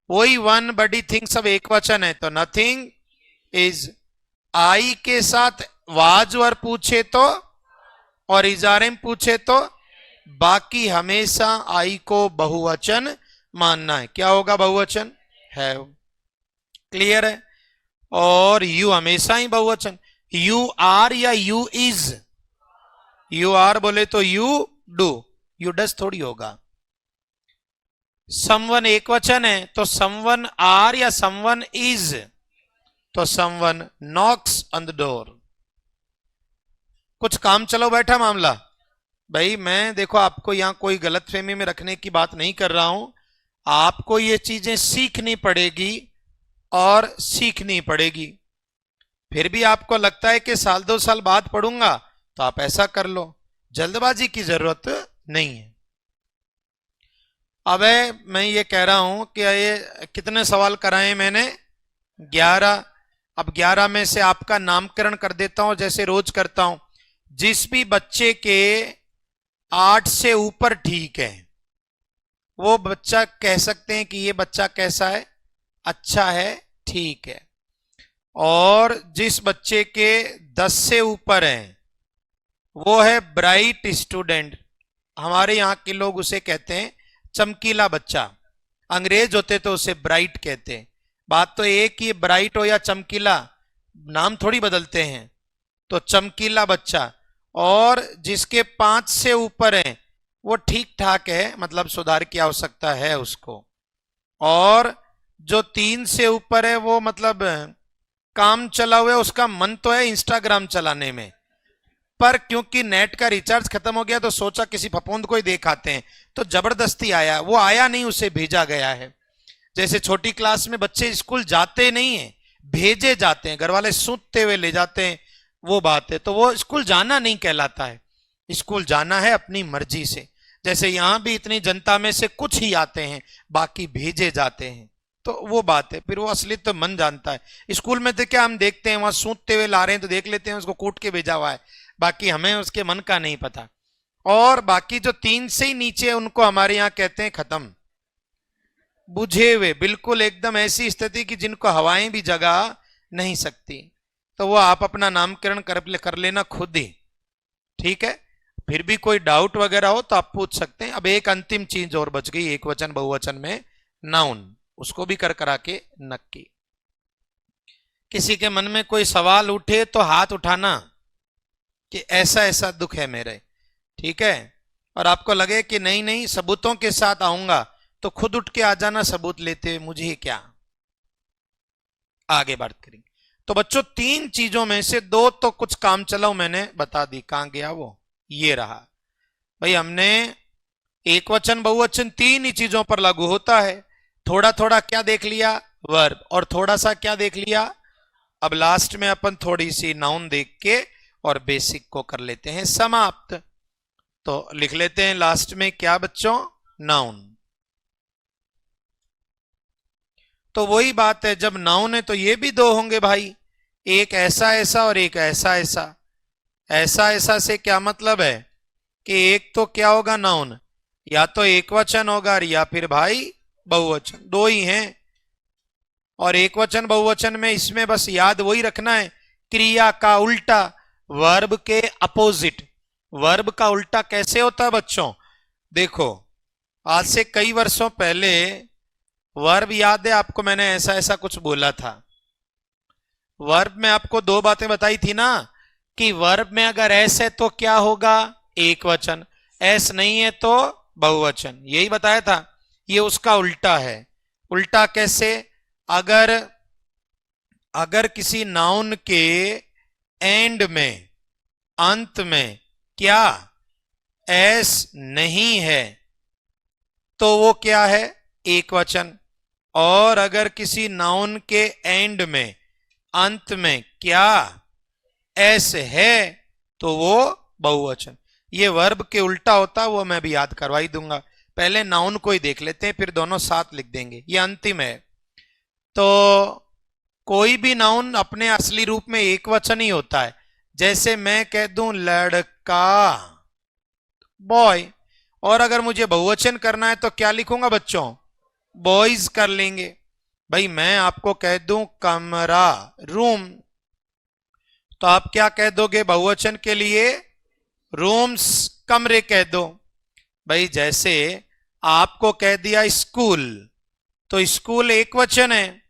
वही वन, बडी, थिंग सब एक वचन है तो नथिंग इज। आई के साथ वाज वर पूछे तो और इजारेम पूछे तो बाकी हमेशा आई को बहुवचन मानना है। क्या होगा? बहुवचन है। क्लियर है? और यू हमेशा ही बहुवचन। यू आर या यू इज? यू आर बोले तो यू डू, यू डस थोड़ी होगा। समवन एक वचन है तो समवन आर या समवन इज? तो someone knocks on the door. कुछ काम चलो बैठा मामला। भाई मैं देखो आपको यहां कोई गलतफहमी में रखने की बात नहीं कर रहा हूं, आपको ये चीजें सीखनी पड़ेगी और सीखनी पड़ेगी। फिर भी आपको लगता है कि साल 2 साल बाद पढ़ूंगा तो आप ऐसा कर लो, जल्दबाजी की जरूरत नहीं है। अब मैं ये कह रहा हूं कि ये कितने सवाल कराए मैंने? 11। अब 11 में से आपका नामकरण कर देता हूं जैसे रोज करता हूं। जिस भी बच्चे के 8 से ऊपर ठीक है वो बच्चा कह सकते हैं कि ये बच्चा कैसा है? अच्छा है, ठीक है। और जिस बच्चे के 10 से ऊपर है वो है ब्राइट स्टूडेंट। हमारे यहां के लोग उसे कहते हैं चमकीला बच्चा, अंग्रेज होते तो उसे ब्राइट कहते हैं। बात तो एक ही, ब्राइट हो या चमकीला, नाम थोड़ी बदलते हैं। तो चमकीला बच्चा। और जिसके 5 से ऊपर है वो ठीक ठाक है, मतलब सुधार की आवश्यकता है उसको। और जो 3 से ऊपर है वो मतलब काम चला हुआ है, उसका मन तो है इंस्टाग्राम चलाने में, पर क्योंकि नेट का रिचार्ज खत्म हो गया तो सोचा किसी फफूंद को ही देख आते हैं, तो जबरदस्ती आया। वो आया नहीं, उसे भेजा गया है। जैसे छोटी क्लास में बच्चे स्कूल जाते नहीं है, भेजे जाते हैं, घर वाले सूतते हुए ले जाते हैं, वो बात है। तो वो स्कूल जाना नहीं कहलाता है, स्कूल जाना है अपनी मर्जी से। जैसे यहां भी इतनी जनता में से कुछ ही आते हैं, बाकी भेजे जाते हैं, तो वो बात है। फिर वो असली तो मन जानता है। स्कूल में तो क्या हम देखते हैं, वहां सूतते हुए ला रहे हैं तो देख लेते हैं उसको कूट के भेजा हुआ है, बाकी हमें उसके मन का नहीं पता। और बाकी जो 3 से ही नीचे उनको हमारे यहां कहते हैं खत्म, बुझे हुए, बिल्कुल एकदम ऐसी स्थिति कि जिनको हवाएं भी जगा नहीं सकती। तो वो आप अपना नामकरण कर लेना खुद ही, ठीक है। फिर भी कोई डाउट वगैरह हो तो आप पूछ सकते हैं। अब एक अंतिम चीज और बच गई, एक वचन बहुवचन में नाउन, उसको भी कर करा के नक्की। किसी के मन में कोई सवाल उठे तो हाथ उठाना कि ऐसा ऐसा दुख है मेरे, ठीक है। और आपको लगे कि नहीं नहीं सबूतों के साथ आऊंगा तो खुद उठ के आ जाना सबूत लेते हुए, मुझे क्या। आगे बात करेंगे। तो बच्चों 3 चीजों में से 2 तो कुछ काम चलाओ मैंने बता दी। कहां गया वो? ये रहा। भाई हमने एक वचन बहुवचन 3 ही चीजों पर लागू होता है। थोड़ा थोड़ा क्या देख लिया? वर्ब। और थोड़ा सा क्या देख लिया? अब लास्ट में अपन थोड़ी सी नाउन देख के और बेसिक को कर लेते हैं समाप्त। तो लिख लेते हैं लास्ट में क्या बच्चों? नाउन। तो वही बात है, जब नाउन है तो ये भी 2 होंगे भाई, एक ऐसा ऐसा और एक ऐसा ऐसा। ऐसा ऐसा से क्या मतलब है कि एक तो क्या होगा नाउन, या तो एक वचन होगा या फिर भाई बहुवचन, 2 ही हैं। और एक वचन बहुवचन में इसमें बस याद वही रखना है, क्रिया का उल्टा वर्ब के अपोजिट। वर्ब का उल्टा कैसे होता है बच्चों? देखो आज से कई वर्षों पहले वर्ब याद है आपको, मैंने ऐसा ऐसा कुछ बोला था। वर्ब में आपको 2 बातें बताई थी ना, कि वर्ब में अगर एस है तो क्या होगा, एक वचन, एस नहीं है तो बहुवचन, यही बताया था। ये उसका उल्टा है। उल्टा कैसे? अगर अगर किसी नाउन के एंड में, अंत में क्या एस नहीं है तो वो क्या है, एक वचन। और अगर किसी नाउन के एंड में, अंत में क्या एस है तो वो बहुवचन। ये वर्ब के उल्टा होता है, वो मैं भी याद करवा ही दूंगा। पहले नाउन को ही देख लेते हैं, फिर दोनों साथ लिख देंगे, ये अंतिम है। तो कोई भी नाउन अपने असली रूप में एक वचन ही होता है। जैसे मैं कह दूं लड़का, बॉय, और अगर मुझे बहुवचन करना है तो क्या लिखूंगा बच्चों, बॉयज कर लेंगे। भाई मैं आपको कह दूं कमरा, रूम, तो आप क्या कह दोगे बहुवचन के लिए, रूम्स, कमरे कह दो। भाई जैसे आपको कह दिया स्कूल, तो स्कूल एक वचन है,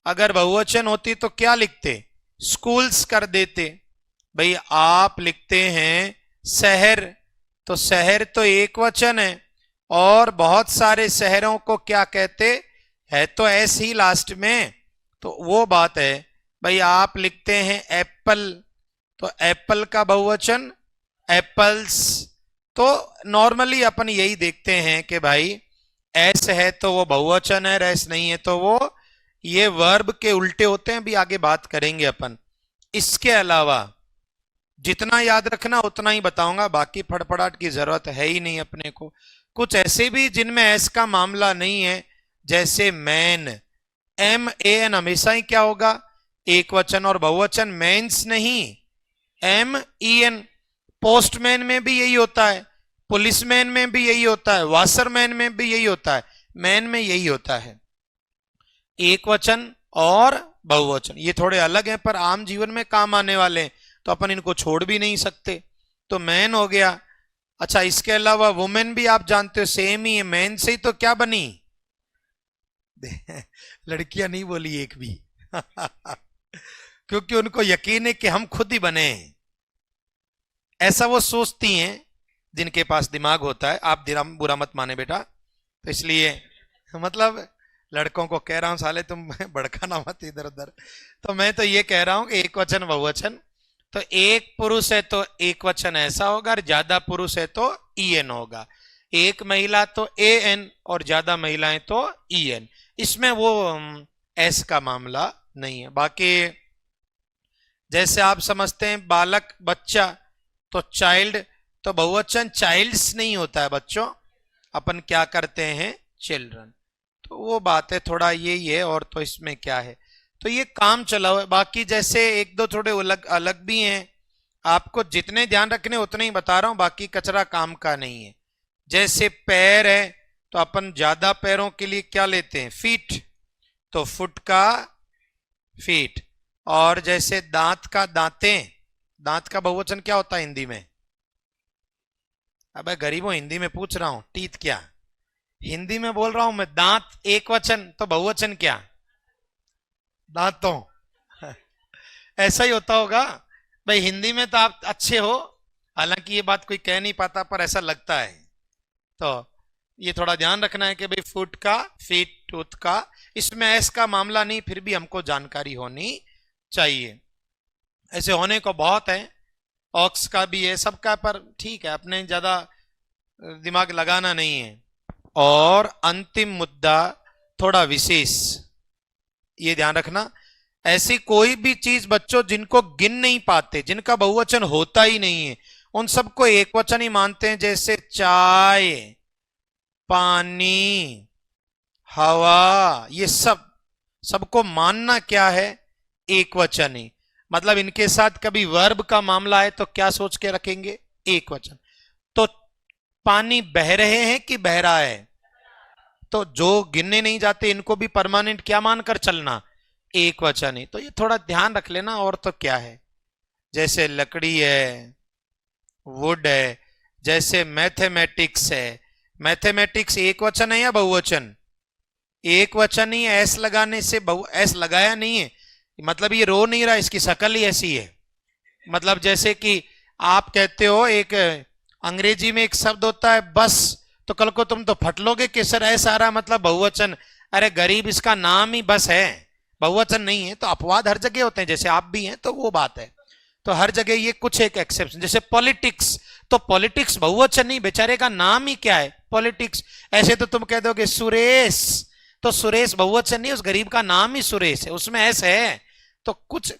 अगर बहुवचन होती तो क्या लिखते, स्कूल्स कर देते। भाई आप लिखते हैं शहर, तो शहर तो एक वचन है, और बहुत सारे शहरों को क्या कहते है, तो ऐसे ही लास्ट में, तो वो बात है। भाई आप लिखते हैं एप्पल, तो एप्पल का बहुवचन एप्पल्स। तो नॉर्मली अपन यही देखते हैं कि भाई एस है तो वो बहुवचन है, एस नहीं है तो वो, ये वर्ब के उल्टे होते हैं, भी आगे बात करेंगे अपन। इसके अलावा जितना याद रखना उतना ही बताऊंगा, बाकी फड़फड़ाहट की जरूरत है ही नहीं अपने को। कुछ ऐसे भी जिनमें एस का मामला नहीं है, जैसे मैन, एम ए एन हमेशा ही क्या होगा, एक वचन और बहुवचन, मेंस नहीं, एम ई एन। पोस्टमैन में भी यही होता है, पुलिसमैन में भी यही होता है, वाशरमैन में भी यही होता है, मैन में यही होता है, एक वचन और बहुवचन। ये थोड़े अलग हैं पर आम जीवन में काम आने वाले हैं, तो अपन इनको छोड़ भी नहीं सकते। तो मैन हो गया। अच्छा, इसके अलावा वुमेन भी आप जानते हो सेम ही है, मैन से ही तो क्या बनी लड़कियां नहीं बोली एक भी क्योंकि उनको यकीन है कि हम खुद ही बने, ऐसा वो सोचती हैं जिनके पास दिमाग होता है। आप बुरा मत माने बेटा, तो इसलिए मतलब लड़कों को कह रहा हूं साले तुम भड़काना मत इधर उधर। तो मैं तो ये कह रहा हूं कि एक वचन बहुवचन, तो एक पुरुष है तो एक वचन ऐसा होगा, और ज्यादा पुरुष है तो ई एन होगा, एक महिला तो ए एन, और ज्यादा महिलाएं तो ई एन। इसमें वो एस का मामला नहीं है। बाकी जैसे आप समझते हैं बालक, बच्चा, तो चाइल्ड, तो बहुवचन चाइल्ड्स नहीं होता है बच्चों, अपन क्या करते हैं, चिल्ड्रन। तो वो बात है, थोड़ा यही है, और तो इसमें क्या है, तो ये काम चला हुआ है। बाकी जैसे एक दो थोड़े अलग अलग भी हैं, आपको जितने ध्यान रखने उतने ही बता रहा हूं, बाकी कचरा काम का नहीं है। जैसे पैर है, तो अपन ज्यादा पैरों के लिए क्या लेते हैं, फीट, तो फुट का फीट। और जैसे दांत का दांतें, दांत का बहुवचन क्या होता है हिंदी में, अबे गरीबों हिंदी में पूछ रहा हूं, टीथ क्या, हिंदी में बोल रहा हूं मैं, दांत एक वचन तो बहुवचन क्या, दांतों ऐसा ही होता होगा। भाई हिंदी में तो आप अच्छे हो, हालांकि ये बात कोई कह नहीं पाता पर ऐसा लगता है। तो ये थोड़ा ध्यान रखना है कि भाई फुट का फीट, टूथ का, इसमें एस का मामला नहीं, फिर भी हमको जानकारी होनी चाहिए। ऐसे होने को बहुत है, ऑक्स का भी है, सबका, पर ठीक है अपने ज्यादा दिमाग लगाना नहीं है। और अंतिम मुद्दा थोड़ा विशेष, ये ध्यान रखना, ऐसी कोई भी चीज बच्चों जिनको गिन नहीं पाते, जिनका बहुवचन होता ही नहीं है, उन सबको एक वचन ही मानते हैं। जैसे चाय, पानी, हवा, ये सब, सबको मानना क्या है, एक वचन ही। मतलब इनके साथ कभी वर्ब का मामला है तो क्या सोच के रखेंगे, एक वचन। तो पानी बह रहे हैं कि बह रहा है, तो जो गिनने नहीं जाते इनको भी परमानेंट क्या मानकर चलना, एक वचन ही। तो ये थोड़ा ध्यान रख लेना, और तो क्या है। जैसे लकड़ी है, वुड है, जैसे मैथमेटिक्स है, मैथमेटिक्स एक वचन है या बहुवचन, एक वचन ही है। एस लगाने से एस लगाया नहीं है मतलब ये रो नहीं रहा, इसकी शक्ल ही ऐसी है, मतलब जैसे कि आप कहते हो एक अंग्रेजी में एक शब्द होता है बस, तो कल को तुम तो फट लोगे कि सर ऐ सारा मतलब बहुवचन, अरे गरीब इसका नाम ही बस है, बहुवचन नहीं है। तो अपवाद हर जगह होते हैं, जैसे आप भी हैं, तो वो बात है। तो हर जगह ये कुछ एक एक्सेप्शन, जैसे पॉलिटिक्स, तो पॉलिटिक्स बहुवचन नहीं, बेचारे का नाम ही क्या है, पॉलिटिक्स। ऐसे तो तुम कह दोगे सुरेश, तो सुरेश बहुवचन नहीं, उस गरीब का नाम ही सुरेश है, उसमें ऐसे है। तो कुछ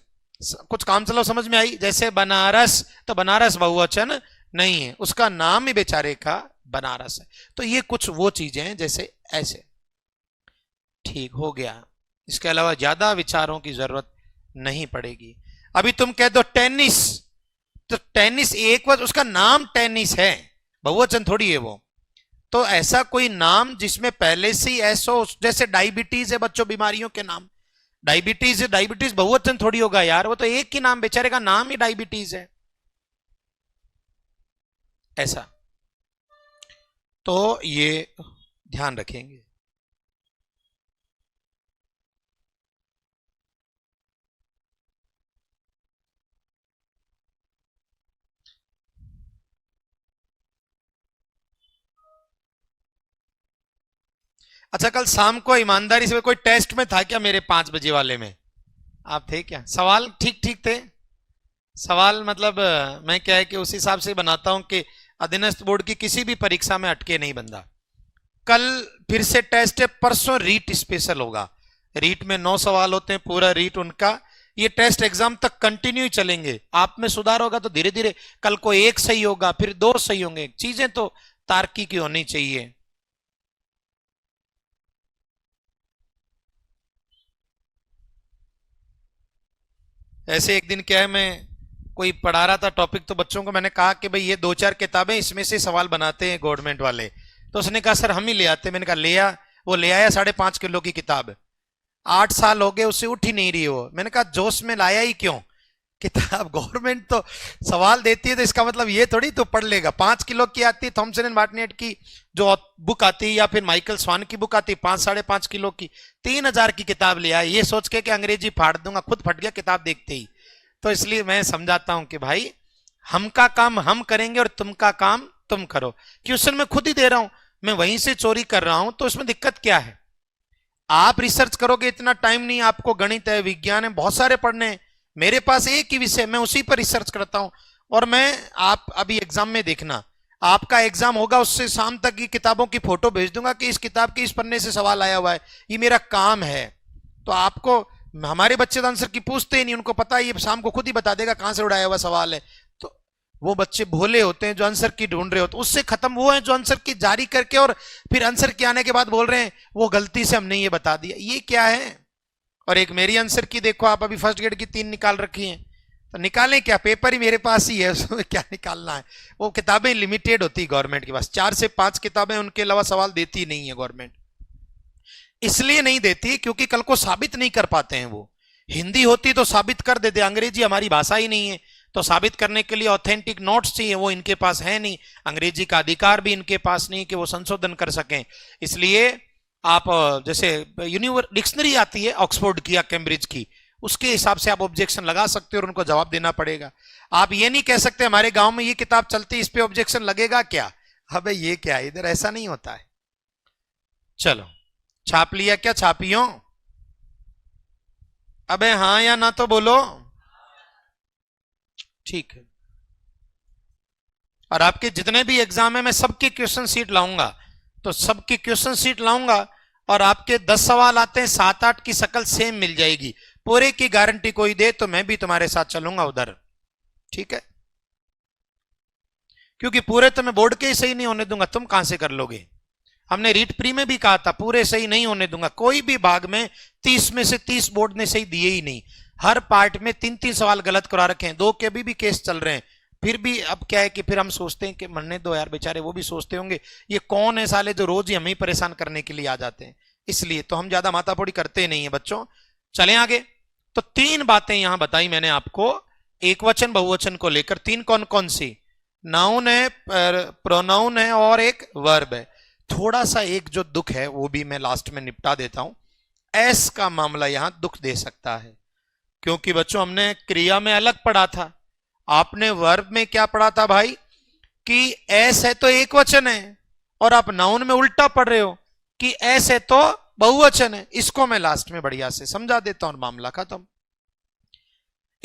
कुछ काम चलो समझ में आई। जैसे बनारस, तो बनारस बहुवचन नहीं है, उसका नाम ही बेचारे का बनारस है। तो ये कुछ वो चीजें हैं जैसे ऐसे। ठीक हो गया, इसके अलावा ज्यादा विचारों की जरूरत नहीं पड़ेगी। अभी तुम कह दो टेनिस, तो टेनिस एक बार उसका नाम टेनिस है, बहुवचन थोड़ी है वो। तो ऐसा कोई नाम जिसमें पहले से ही ऐसा हो, जैसे डायबिटीज है बच्चों, बीमारियों के नाम, डायबिटीज है, डायबिटीज बहुवचन थोड़ी होगा यार, वो तो एक ही नाम, बेचारे का नाम ही डायबिटीज है, ऐसा। तो ये ध्यान रखेंगे। अच्छा, कल शाम को ईमानदारी से कोई टेस्ट में था क्या मेरे 5 बजे वाले में? आप थे क्या? सवाल ठीक ठीक थे? सवाल मतलब मैं क्या है कि उस हिसाब से बनाता हूं कि अधीनस्थ बोर्ड की किसी भी परीक्षा में अटके नहीं बंदा। कल फिर से टेस्ट है, परसों रीट स्पेशल होगा। रीट में 9 सवाल होते हैं, पूरा रीट उनका। ये टेस्ट एग्जाम तक कंटिन्यू चलेंगे। आप में सुधार होगा तो धीरे धीरे कल को 1 सही होगा, फिर 2 सही होंगे। चीजें तो तार्किक होनी चाहिए। ऐसे एक दिन क्या है, मैं कोई पढ़ा रहा था टॉपिक, तो बच्चों को मैंने कहा कि भाई ये 2-4 किताबें, इसमें से सवाल बनाते हैं गवर्नमेंट वाले। तो उसने कहा सर हम ही ले आते। मैंने कहा ले आ। वो ले आया 5.5 किलो की किताब। 8 साल हो गए उससे उठ ही नहीं रही वो। मैंने कहा जोश में लाया ही क्यों? किताब गवर्नमेंट तो सवाल देती है, तो इसका मतलब ये थोड़ी तो पढ़ लेगा। 5 किलो की आती है थॉमसन एंड बार्टनेट की जो बुक आती है, या फिर माइकल स्वान की बुक आती है 5-5.5 किलो की। 3,000 की किताब ले आया, ये सोच के कि अंग्रेजी फाड़ दूंगा, खुद फट गया किताब देखते ही। तो इसलिए मैं समझाता हूं कि भाई हम का काम हम करेंगे और तुम का काम तुम करो। क्वेश्चन मैं खुद ही दे रहा हूं, मैं वहीं से चोरी कर रहा हूं, तो इसमें दिक्कत क्या है? आप रिसर्च करोगे, इतना टाइम नहीं आपको, गणित है, विज्ञान है, बहुत सारे पढ़ने हैं। मेरे पास एक ही विषय, मैं उसी पर रिसर्च करता हूं। और मैं, आप अभी एग्जाम में देखना, आपका एग्जाम होगा उससे शाम तक की किताबों की फोटो भेज दूंगा कि इस किताब के इस पन्ने से सवाल आया हुआ है। ये मेरा काम है। तो आपको, हमारे बच्चे तो आंसर की पूछते ही नहीं, उनको पता है ये शाम को खुद ही बता देगा कहां से उड़ाया हुआ सवाल है। तो वो बच्चे भोले होते हैं जो आंसर की ढूंढ रहे होते, उससे खत्म वो है जो आंसर की जारी करके और फिर आंसर के आने के बाद बोल रहे हैं वो गलती से हमने ये बता दिया। ये क्या है? और एक मेरी आंसर की देखो, आप अभी फर्स्ट ग्रेड की 3 निकाल रखी हैं, तो निकालें क्या? पेपर ही मेरे पास ही है, उसमें क्या निकालना है? वो किताबें लिमिटेड होती गवर्नमेंट के पास, 4 से 5 किताबें, उनके अलावा सवाल देती नहीं है गवर्नमेंट। इसलिए नहीं देती क्योंकि कल को साबित नहीं कर पाते हैं वो। हिंदी होती तो साबित कर देते, अंग्रेजी हमारी भाषा ही नहीं है, तो साबित करने के लिए ऑथेंटिक नोट्स चाहिए, वो इनके पास है नहीं। अंग्रेजी का अधिकार भी इनके पास नहीं कि वो संशोधन कर सकें। इसलिए आप जैसे डिक्शनरी आती है ऑक्सफोर्ड की या कैम्ब्रिज की, उसके हिसाब से आप ऑब्जेक्शन लगा सकते हो और उनको जवाब देना पड़ेगा। आप ये नहीं कह सकते हमारे गांव में ये किताब चलती, इस पे ऑब्जेक्शन लगेगा क्या? अबे ये क्या, इधर ऐसा नहीं होता है। चलो, छाप लिया क्या छापियों? अबे हाँ या ना तो बोलो। ठीक है। और आपके जितने भी एग्जाम है मैं सबकी क्वेश्चन सीट लाऊंगा, तो सबकी क्वेश्चन सीट लाऊंगा। और आपके 10 सवाल आते हैं, 7-8 की शकल सेम मिल जाएगी। पूरे की गारंटी कोई दे तो मैं भी तुम्हारे साथ चलूंगा उधर, ठीक है? क्योंकि पूरे तो मैं बोर्ड के ही सही नहीं होने दूंगा, तुम कहां से कर लोगे? हमने रीट प्री में भी कहा था पूरे सही नहीं होने दूंगा। कोई भी भाग में 30 में से 30 बोर्ड ने सही दिए ही नहीं। हर पार्ट में 3-3 सवाल गलत करा रखे हैं, 2 के भी केस चल रहे हैं। फिर भी अब क्या है कि फिर हम सोचते हैं कि मरने दो यार, बेचारे वो भी सोचते होंगे ये कौन है साले जो रोज ही हमें परेशान करने के लिए आ जाते हैं। इसलिए तो हम ज्यादा माथापोड़ी करते नहीं है बच्चों। चलें आगे। तो 3 बातें यहां बताई मैंने आपको, एक वचन बहुवचन को लेकर। 3 कौन कौन सी? नाउन है, प्रोनाउन है और एक वर्ब है। थोड़ा सा एक जो दुख है वो भी मैं लास्ट में निपटा देता हूं। एस का मामला यहां दुख दे सकता है, क्योंकि बच्चों हमने क्रिया में अलग पढ़ा था आपने वर्ब में क्या पढ़ा था भाई कि एस है तो एक वचन है, और आप नाउन में उल्टा पढ़ रहे हो कि एस है तो बहुवचन है। इसको मैं लास्ट में बढ़िया से समझा देता हूं, मामला खत्म।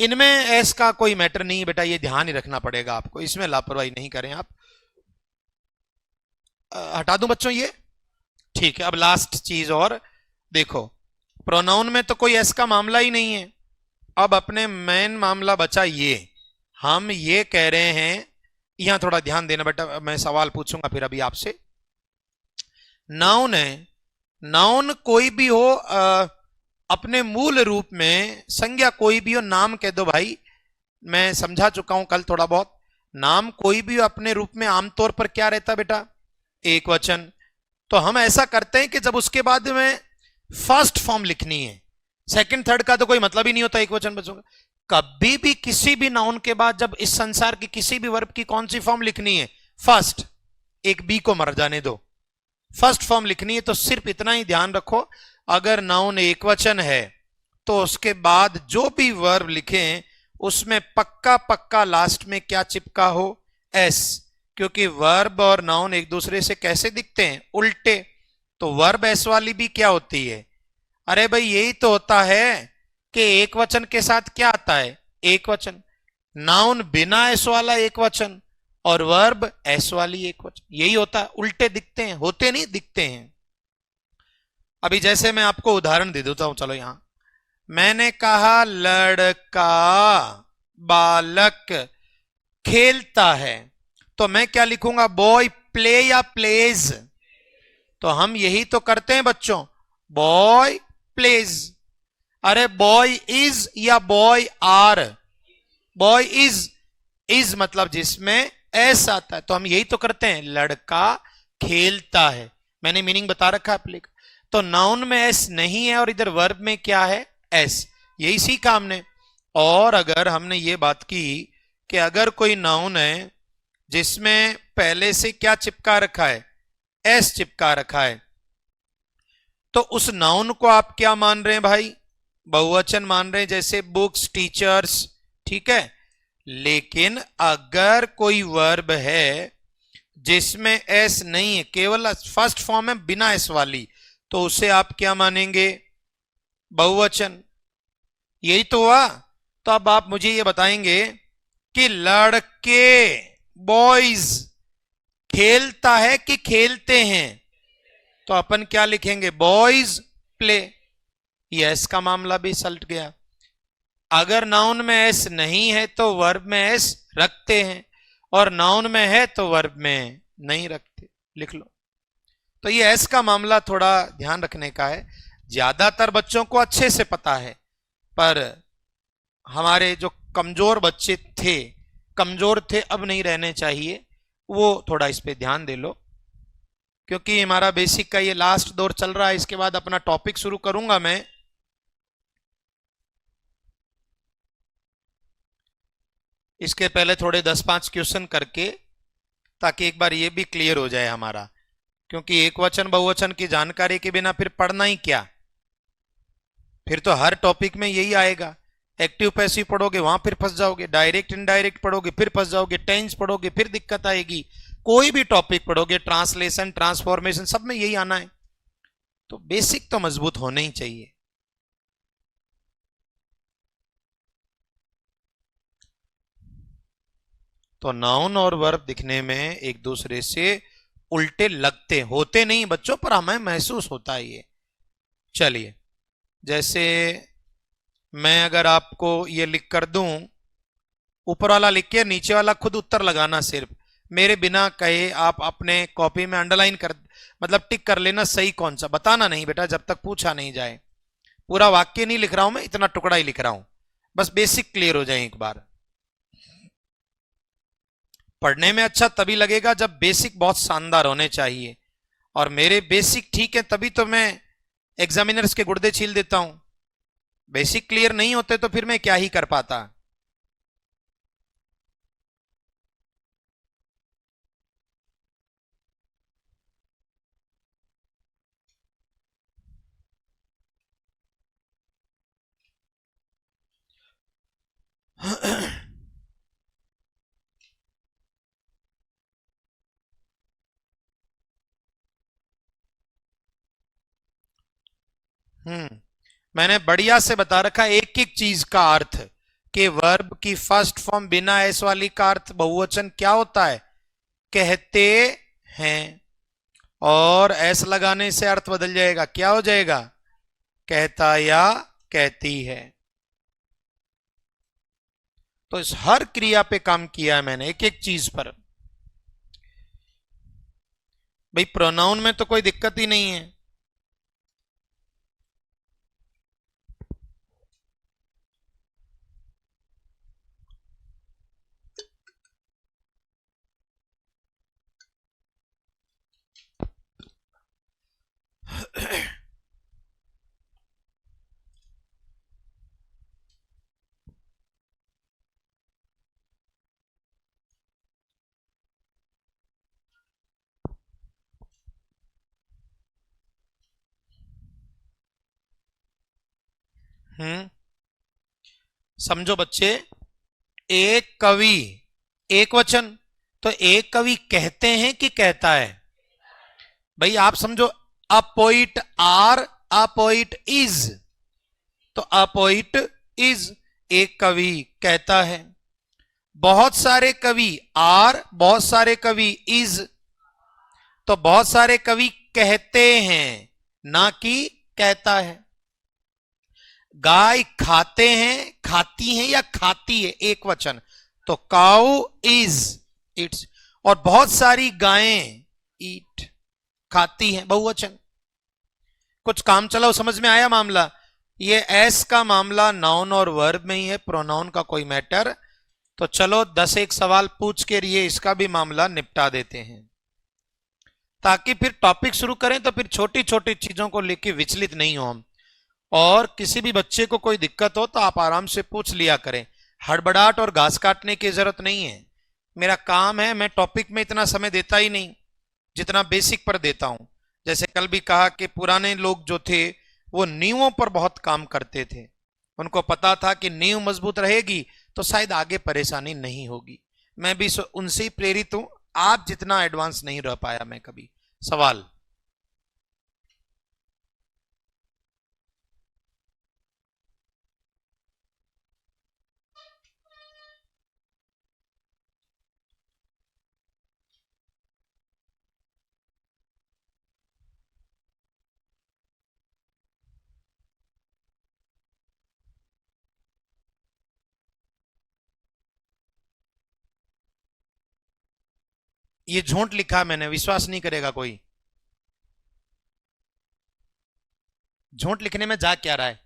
इनमें एस का कोई मैटर नहीं है बेटा, ये ध्यान ही रखना पड़ेगा आपको, इसमें लापरवाही नहीं करें आप। हटा दूं बच्चों ये? ठीक है, अब लास्ट चीज और देखो, प्रोनाउन में तो कोई एस का मामला ही नहीं है। अब अपने मेन मामला बचा ये, हम ये कह रहे हैं, यहां थोड़ा ध्यान देना बेटा, मैं सवाल पूछूंगा फिर अभी आपसे। नाउन है, नाउन कोई भी हो, अपने मूल रूप में संज्ञा कोई भी हो, नाम कह दो भाई, मैं समझा चुका हूं कल थोड़ा बहुत। नाम कोई भी हो अपने रूप में आमतौर पर क्या रहता बेटा? एक वचन। तो हम ऐसा करते हैं कि जब उसके बाद में फर्स्ट फॉर्म लिखनी है, सेकंड थर्ड का तो कोई मतलब ही नहीं होता एक वचन बच्चों का। कभी भी किसी भी नाउन के बाद जब इस संसार की किसी भी वर्ब की कौन सी फॉर्म लिखनी है? फर्स्ट। एक बी को मर जाने दो, फर्स्ट फॉर्म लिखनी है। तो सिर्फ इतना ही ध्यान रखो, अगर नाउन एक वचन है तो उसके बाद जो भी वर्ब लिखें उसमें पक्का पक्का लास्ट में क्या चिपका हो? एस। क्योंकि वर्ब और नाउन एक दूसरे से कैसे दिखते हैं? उल्टे। तो वर्ब एस वाली भी क्या होती है? अरे भाई यही तो होता है कि एक वचन के साथ क्या आता है? एक वचन। नाउन बिना एस वाला एक वचन, और वर्ब एस वाली एक वचन, यही होता है। उल्टे दिखते हैं, होते नहीं, दिखते हैं। अभी जैसे मैं आपको उदाहरण दे देता हूं, चलो यहां मैंने कहा लड़का, बालक खेलता है, तो मैं क्या लिखूंगा? बॉय प्ले या प्लेज? तो हम यही तो करते हैं बच्चों, बॉय प्लेज। अरे बॉय इज या बॉय आर? बॉय इज मतलब जिसमें एस आता है, तो हम यही तो करते हैं, लड़का खेलता है। मैंने मीनिंग बता रखा है आप। तो नाउन में एस नहीं है और इधर वर्ब में क्या है? एस। यही सीखा हमने। और अगर हमने ये बात की कि अगर कोई नाउन है जिसमें पहले से क्या चिपका रखा है? एस चिपका रखा है, तो उस नाउन को आप क्या मान रहे हैं भाई? बहुवचन मान रहे हैं, जैसे बुक्स, टीचर्स, ठीक है। लेकिन अगर कोई वर्ब है जिसमें एस नहीं है, केवल फर्स्ट फॉर्म है बिना एस वाली, तो उसे आप क्या मानेंगे? बहुवचन। यही तो हुआ। तो अब आप मुझे ये बताएंगे कि लड़के, बॉयज, खेलता है कि खेलते हैं? तो अपन क्या लिखेंगे? Boys play. ये एस का मामला भी सल्ट गया। अगर नाउन में एस नहीं है तो वर्ब में एस रखते हैं, और नाउन में है तो वर्ब में नहीं रखते। लिख लो। तो ये एस का मामला थोड़ा ध्यान रखने का है। ज्यादातर बच्चों को अच्छे से पता है, पर हमारे जो कमजोर बच्चे थे, कमजोर थे, अब नहीं रहने चाहिए, वो थोड़ा इस पे ध्यान दे लो। क्योंकि हमारा बेसिक का ये लास्ट दौर चल रहा है, इसके बाद अपना टॉपिक शुरू करूंगा मैं। इसके पहले थोड़े 10-5 क्वेश्चन करके, ताकि एक बार ये भी क्लियर हो जाए हमारा। क्योंकि एक वचन बहुवचन की जानकारी के बिना फिर पढ़ना ही क्या? फिर तो हर टॉपिक में यही आएगा। एक्टिव पैसिव पढ़ोगे वहां फिर फंस जाओगे, डायरेक्ट इनडायरेक्ट पढ़ोगे फिर फंस जाओगे, टेंस पढ़ोगे फिर दिक्कत आएगी, कोई भी टॉपिक पढ़ोगे, ट्रांसलेशन, ट्रांसफॉर्मेशन, सब में यही आना है। तो बेसिक तो मजबूत होने ही चाहिए। तो नाउन और वर्ब दिखने में एक दूसरे से उल्टे लगते, होते नहीं बच्चों, पर हमें महसूस होता है ये। चलिए, जैसे मैं अगर आपको ये लिख कर दूं, ऊपर वाला लिख के नीचे वाला खुद उत्तर लगाना, सिर्फ मेरे बिना कहे आप अपने कॉपी में अंडरलाइन कर, मतलब टिक कर लेना सही कौन सा, बताना नहीं बेटा जब तक पूछा नहीं जाए। पूरा वाक्य नहीं लिख रहा हूं मैं, इतना टुकड़ा ही लिख रहा हूं, बस बेसिक क्लियर हो जाए एक बार। पढ़ने में अच्छा तभी लगेगा जब बेसिक बहुत शानदार होने चाहिए, और मेरे बेसिक ठीक है तभी तो मैं एग्जामिनर्स के गुर्दे छील देता हूं। बेसिक क्लियर नहीं होते तो फिर मैं क्या ही कर पाता। मैंने बढ़िया से बता रखा एक एक चीज का अर्थ, कि वर्ब की फर्स्ट फॉर्म बिना एस वाली का अर्थ बहुवचन क्या होता है, कहते हैं, और एस लगाने से अर्थ बदल जाएगा, क्या हो जाएगा, कहता या कहती है। तो इस हर क्रिया पे काम किया है मैंने, एक एक चीज पर। भाई प्रोनाउन में तो कोई दिक्कत ही नहीं है। हम्म समझो बच्चे, एक कवि, एक वचन, तो एक कवि कहते हैं कि कहता है। भाई आप समझो, a poet are, a poet is, तो अ पोइट इज एक कवि कहता है। बहुत सारे कवि आर, बहुत सारे कवि इज, तो बहुत सारे कवि कहते हैं, ना कि कहता है। गाय खाते हैं, खाती हैं या खाती है, एक वचन, तो काउ इज इट्स। और बहुत सारी गायें ईट, खाती हैं, बहुवचन। कुछ काम चलाओ, समझ में आया मामला। ये एस का मामला नाउन और वर्ब में ही है, प्रोनाउन का कोई मैटर। तो चलो 10 एक सवाल पूछ के लिए इसका भी मामला निपटा देते हैं, ताकि फिर टॉपिक शुरू करें तो फिर छोटी छोटी चीजों को लेके विचलित नहीं हो हम। और किसी भी बच्चे को कोई दिक्कत हो तो आप आराम से पूछ लिया करें, हड़बड़ाहट और घास काटने की जरूरत नहीं है। मेरा काम है, मैं टॉपिक में इतना समय देता ही नहीं जितना बेसिक पर देता हूं। जैसे कल भी कहा कि पुराने लोग जो थे वो नींवों पर बहुत काम करते थे, उनको पता था कि नींव मजबूत रहेगी तो शायद आगे परेशानी नहीं होगी। मैं भी उनसे ही प्रेरित हूं, आप जितना एडवांस नहीं रह पाया मैं कभी। सवाल। ये झूठ लिखा मैंने, विश्वास नहीं करेगा कोई। झूठ लिखने में जा क्या रहा है।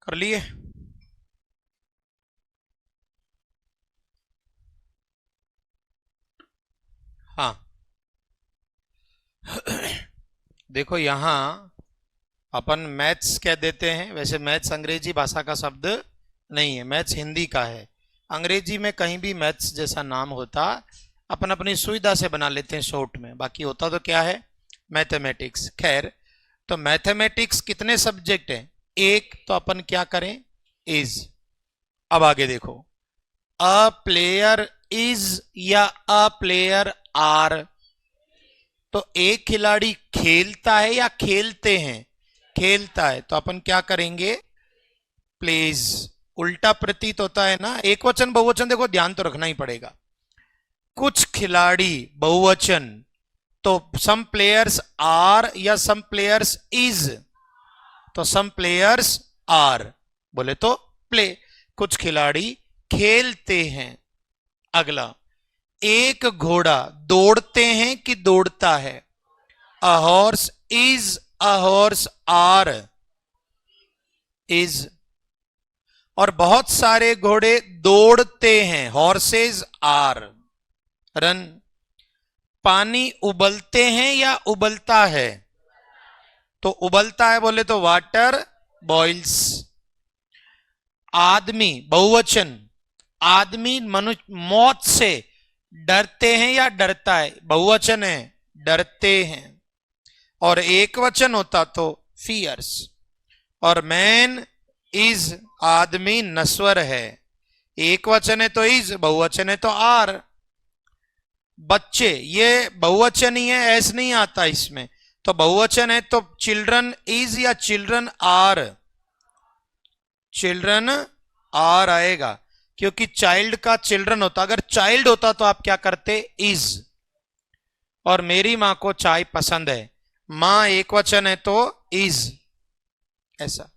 कर लिए? हाँ, देखो यहां अपन मैथ्स कह देते हैं, वैसे मैथ्स अंग्रेजी भाषा का शब्द नहीं है, मैथ्स हिंदी का है। अंग्रेजी में कहीं भी मैथ्स जैसा नाम होता अपन अपनी सुविधा से बना लेते हैं शॉर्ट में, बाकी होता तो क्या है, मैथमेटिक्स। खैर, तो मैथमेटिक्स कितने सब्जेक्ट हैं? एक, तो अपन क्या करें, इज। अब आगे देखो, अ प्लेयर इज या अ प्लेयर आर, तो एक खिलाड़ी खेलता है या खेलते हैं? खेलता है, तो अपन क्या करेंगे, प्लेज। उल्टा प्रतीत होता है ना, एक वचन बहुवचन देखो ध्यान तो रखना ही पड़ेगा। कुछ खिलाड़ी बहुवचन, तो सम प्लेयर्स आर या सम प्लेयर्स इज, तो सम प्लेयर्स आर, बोले तो प्ले, कुछ खिलाड़ी खेलते हैं। अगला, एक घोड़ा दौड़ते हैं कि दौड़ता है? A horse is, a horse are, is. और बहुत सारे घोड़े दौड़ते हैं, हॉर्सेज आर रन। पानी उबलते हैं या उबलता है? तो उबलता है, बोले तो वाटर बॉइल्स। आदमी बहुवचन, आदमी मनुष्य मौत से डरते हैं या डरता है? बहुवचन है, डरते हैं। और एक वचन होता तो फियर्स। और मैन इज, आदमी नश्वर है, एक वचन है तो इज, बहुवचन है तो आर। बच्चे, ये बहुवचन ही है, एस नहीं आता इसमें, तो बहुवचन है तो चिल्ड्रन इज या चिल्ड्रन आर? चिल्ड्रन आर आएगा, क्योंकि चाइल्ड का चिल्ड्रन होता, अगर चाइल्ड होता तो आप क्या करते, इज। और मेरी मां को चाय पसंद है, मां एक वचन है तो इज, ऐसा।